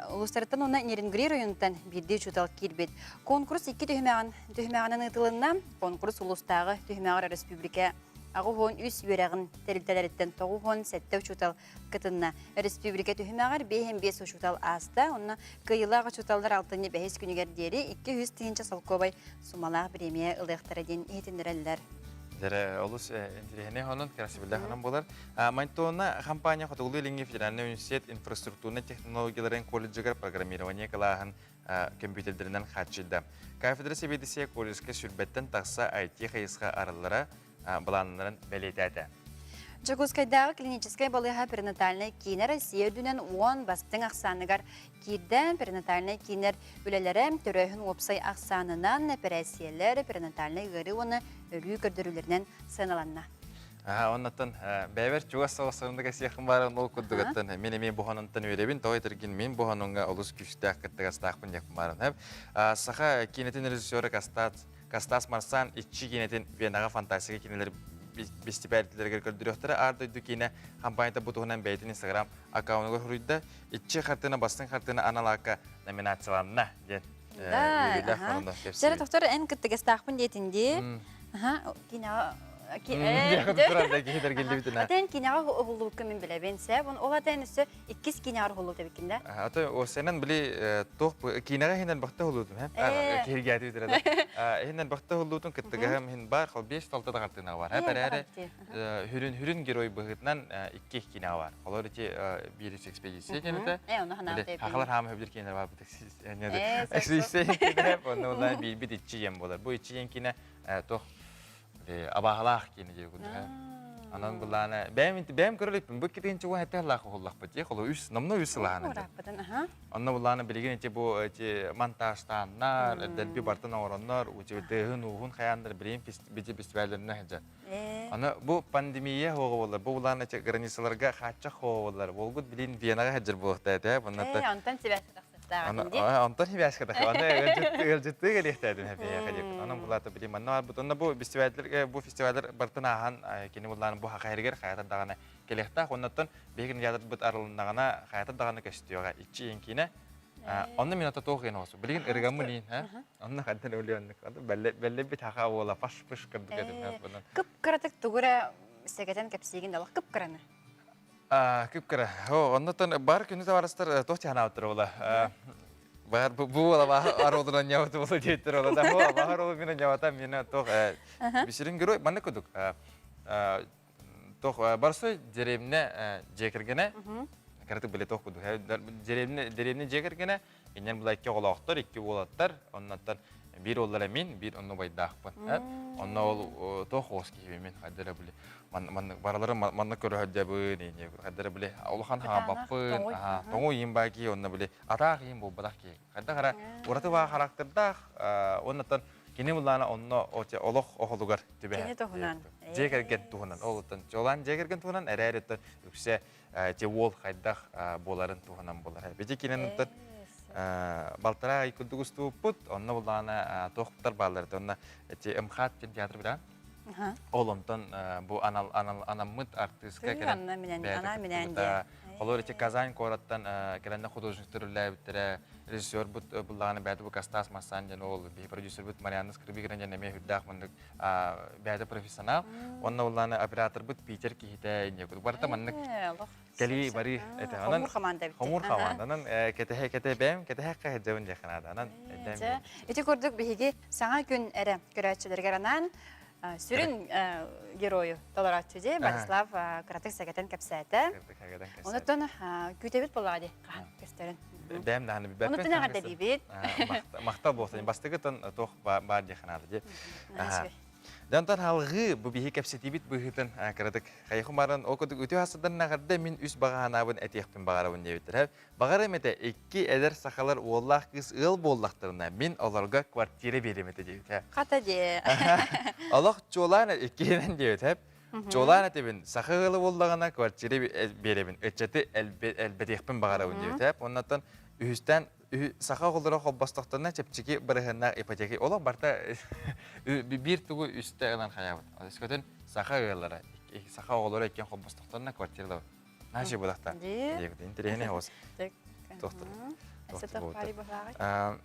S1: Улустараттан ona Нерингри районунан бирде чутал кирбет. Конкурс 2 төһмәгәннән ытылынна, конкурс улустагы төһмәгәр республика агыгын үс йөрәгән терилтәләрдән тогыгын 7 чутал кытынна. Республика төһмәгәр 5 чутал аста, онна кыйлагы чуталлар алтыны 5 күнегәр дери 200 тыгынча салкобай сумалар премия ылыктырдын этендерәләр.
S2: Дәре олус интерехне хонон красивелдә ханам булар. Мантона компания Хотугулы Линги Федеральный университет инфраструктурный технологияларын колледжгар программирование калахан компьютерлерден хатчылда. Кафедра себедисе колледжге сүрбәттән тақса IT хайыска аралары баланнарын белетәде.
S1: Жокускайдағы клиническая балыға перинатальная кейнер Россия дүнен 10 бастың ақсанығар кейден перинатальная кейнер үлелері түрөйін опсай ақсанынан операциялер перинатальная ғыры оны өлі көрдірулерінен сыналанна.
S2: Оннаттан бәбер чугас соғысында кәсияқын барын ол күрдігіттен мен бұғанынтан өребін, тоғай түрген мен бұғаныңға олыс күштәк кіттігастақпын яқын барын. Сақа кенетін режиссері Кастас Марсан итчі кенетін Венаға фантасиға кенелер бестипәлітілерге көрдіріқтірі ардойды кені компанияда бұтығынан бәйтін Инстаграм аккаунығы хүрүйді. Итчі қартына, бастың қартына аналақа номинацияларына ден.
S1: Жәрі тоқтар ән кіттігастақпын детінде. Атен кинаға ұғылу көмін біле бенсе, ол атен үсі 2 кинаға ұғылу табекінде.
S2: О сенен білі кинаға хенен бақты ұғылудым. Керге әті өтіреді. Хенен бақты ұғылудың кіттігіғім хен бар, қол 5-6 қартына бар. Әрі хүрін герой бұғытынан 2 кинаға бар. Олар өте биріс экспедиция кеметі. Қақылар хамы өбдер киналар бар бұтық. Экспедиция киналар, оны бит итчі ем болар. Бұл итчі ем кина тоқ абағалақ кені жеу күнді. Анан бұланы, бәйім көріліппін, бұл кетеген чуға әтті алақы қолақ бұд, қолы намны үсі лағаны. Анна бұланы білген әте бұл монтажтаннар, дәлбі бартын ауыраннар, дәғын ұғын қаяндар білейін фестивалеріне әжі. Бұл пандемия хоғы болар, бұл бұланы границаларға қатшақ хоғы болар, бұл күд білейін Венаға әжір болықты әді.
S1: Онтан себәсі
S2: Антон хибяшка так. Анда өлжетті келектәдім әбе қадеп. Анан бұлаты білейм. Анна бұл фестивальдер бартынаған кені бұлланы бұл хақайргер қаятар дағаны келектақ. Оннаттан бейгін ядыр бұт арылындағына қаятар дағаны кәшістіуға итчі ең кейіне. Онны минута тоқ ең оғысы. Білген ұрғамы дейін. Онны қаддан өлі онны. Бәлі бет хақа оғыла паш-паш кірдік әдім.
S1: Күп кіратық тұғыра сәгетен кәпсеген далық күп кіраны?
S2: Күп кірі. Оннаттан бар күні таварыстар тоқти хана өттір ола. Бұл ола арудынан яуыты болу дейттір ола. Бағар олу мені яуыта мені тоқ бішірін көрі маңны көдік. Тоқ барсой деревіне жекіргені, кірітік біле тоқ көдік. Деревіне жекіргені, енен бұл 2 олақтар, 2 олаттар, оннаттан bir ollara min, bir onu baydaqpın. Onu ol toq oğuz keybemen qaddara bile. Baraları manna körü höddəbü, neyine qaddara bile. Oluxan hağa bapın, toğu yiyin baki onu bile. Ataq yiyin bu badaq keyik. Qadda qara, oratı bağa xaraktırdaq, ondan kini bulana onu oluq oğulugar tübe.
S1: Kini toğunan.
S2: Jekergen tuğunan. Oğultan, çoğulan jekergen tuğunan, ərəriyyətən yükse ol qaydaq boların tuğunan bolar. Bece kinin Балтара икудугусту пут, онна булана тоқтар баларды, онна МХАТ пен театр биран. Оломтон бу анаммыт артистка керен.
S1: Ана менен де.
S2: Олар Казань кораттан керенде художниктер үләбиттер, режиссер бут буллаганы бәді бу Кастас Марсан жан ол, продюсер бут Марианна Скрыби керен жан эме хүддақ мындык бәді профессионал. Онна буланы оператор бут Питер кихите ине. Барта мындык Кали бари это анан хомур хаван анан кете бем кете хакка хеджевен жаханада анан эдем.
S1: Эти көрдүк биги саңа күн эре көрәчилерге анан сүрүн герою толоратчы же Борислав Кратык сагатен капсата. Онотон күтебит болгады кестерин.
S2: Бем даны бит.
S1: Онотон агада дибит.
S2: Мактал болсын бастыгытын тох бар жаханада же. Дантан халгы бу бихи кепсетибит быгытын кырадык. Хайхумарын окудук өтө хасыдан нагырда мин үс баганабын этехпин багарабын дебиттер. Багара мете 2 эдер сахалар Аллах кыз ыл боллактырына мин аларга квартира беремете дебит.
S1: Ката де.
S2: Аллах чолана 2ден дебит. Чолана тебин сахалы боллагана квартира беребин. Өчөтө элбетехпин багарабын дебит. Оннан үстен саха голдора холбастыктарына чепчики бирыгына ипотека. Ола барта бир тугу үстө алан хаябыт. Аскөтөн саха голдора, саха голдора экен холбастыктарына квартиралар. Наши будакта. Дегде интерене хос. Токтор.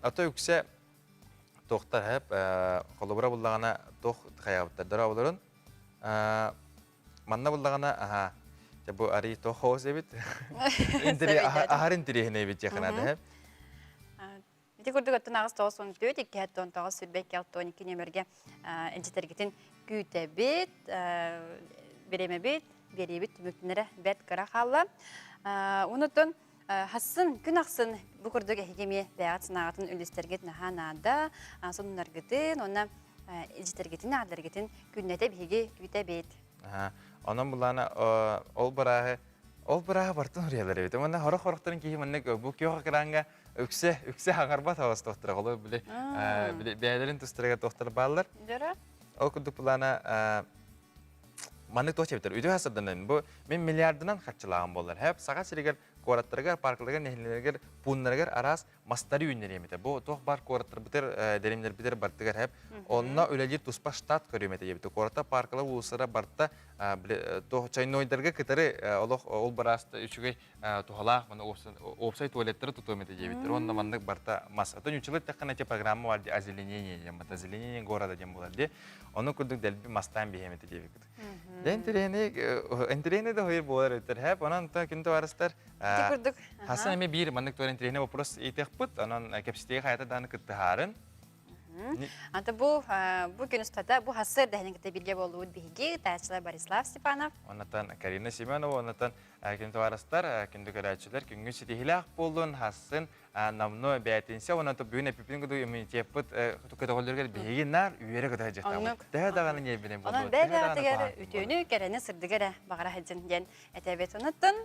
S2: Ата үксе токтор хеп холобра буллагана тох хаябыттар дара болорун. Манна буллагана бу ари тох хос эбит. Интере ахар интерене бит жаканада хеп.
S1: Эти көрдүк аттан агыс тоғысын төт, 2 аттан тоғыз сүрбек ялты 12 немерге энчетергетін күйтебет, беремебет, беребет, түміктінері бәт қара қалы. Онытын хасын, күн ақсын бұл көрдүк әхегеме бәғат сынағатын үлістергетін ханада, сонынаргетін, оны энчетергетін, ағдыргетін күннәті беге күйтебет.
S2: Онын бұланы ол бұрағы бартын ұриялар ебет. Онын хорық-хорықтарын кейіміннік бұл кеуға қыранға Үксе аңарба тавас тоқтыра қолы біле бәлерін түстіріге тоқтыр балылар.
S1: Жара?
S2: Ол күрдік бұлана Manık toh çebitir. Üdü hasırdanın bu men milyardından kaççılağın bollar. Hep sağa siriger korattırgar, parklargar, nehirlergar, punlargar aras mastari ünleri emite. Bu toh bar korattır biter, derimler biter bartıgar hep. Onna ölelir tuspa ştat körümete yebite. Koratta parklar ulusara bartta toh çayın oydarga kıtarı ol barasta üçüge tohala mana opsay tuvaletleri tutumete yebitir. Onda mandık barta masatan üçület takana te programı var di azilinye yemata azilinye gorada jem bolar di. Onu kurduk delbi mastan bihemete yebikti. Den treni de hayır bolar öter hep onan ta kinto arastar.
S1: Kurduk.
S2: Hasan eme bir mandık toren treni vapros itekput onan kapasiteye hayata danı kıttaharın.
S1: Anta bu günüstada bu hasır dehlinkte bilge boluğu bihigi Tağçılar Barislav Stepanov.
S2: Onatan Karina Simonova, onatan kinto arastar, kinto karaçılar, küngün siti hilak bolun hasın namno beyatinse, onatan büyüne pipin kudu emi teput kıtağolurlar bihigi nar üyere kadar jahtamı. Daha dağının yebine boldu.
S1: Onun beyler ütünü kereni sırdıgara bağıra hacın gen etebet onatan.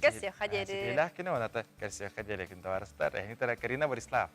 S1: Kasih haderi.
S2: Hilak kini onatan kasih haderi kinto arastar, ehni tara Karina Barislav.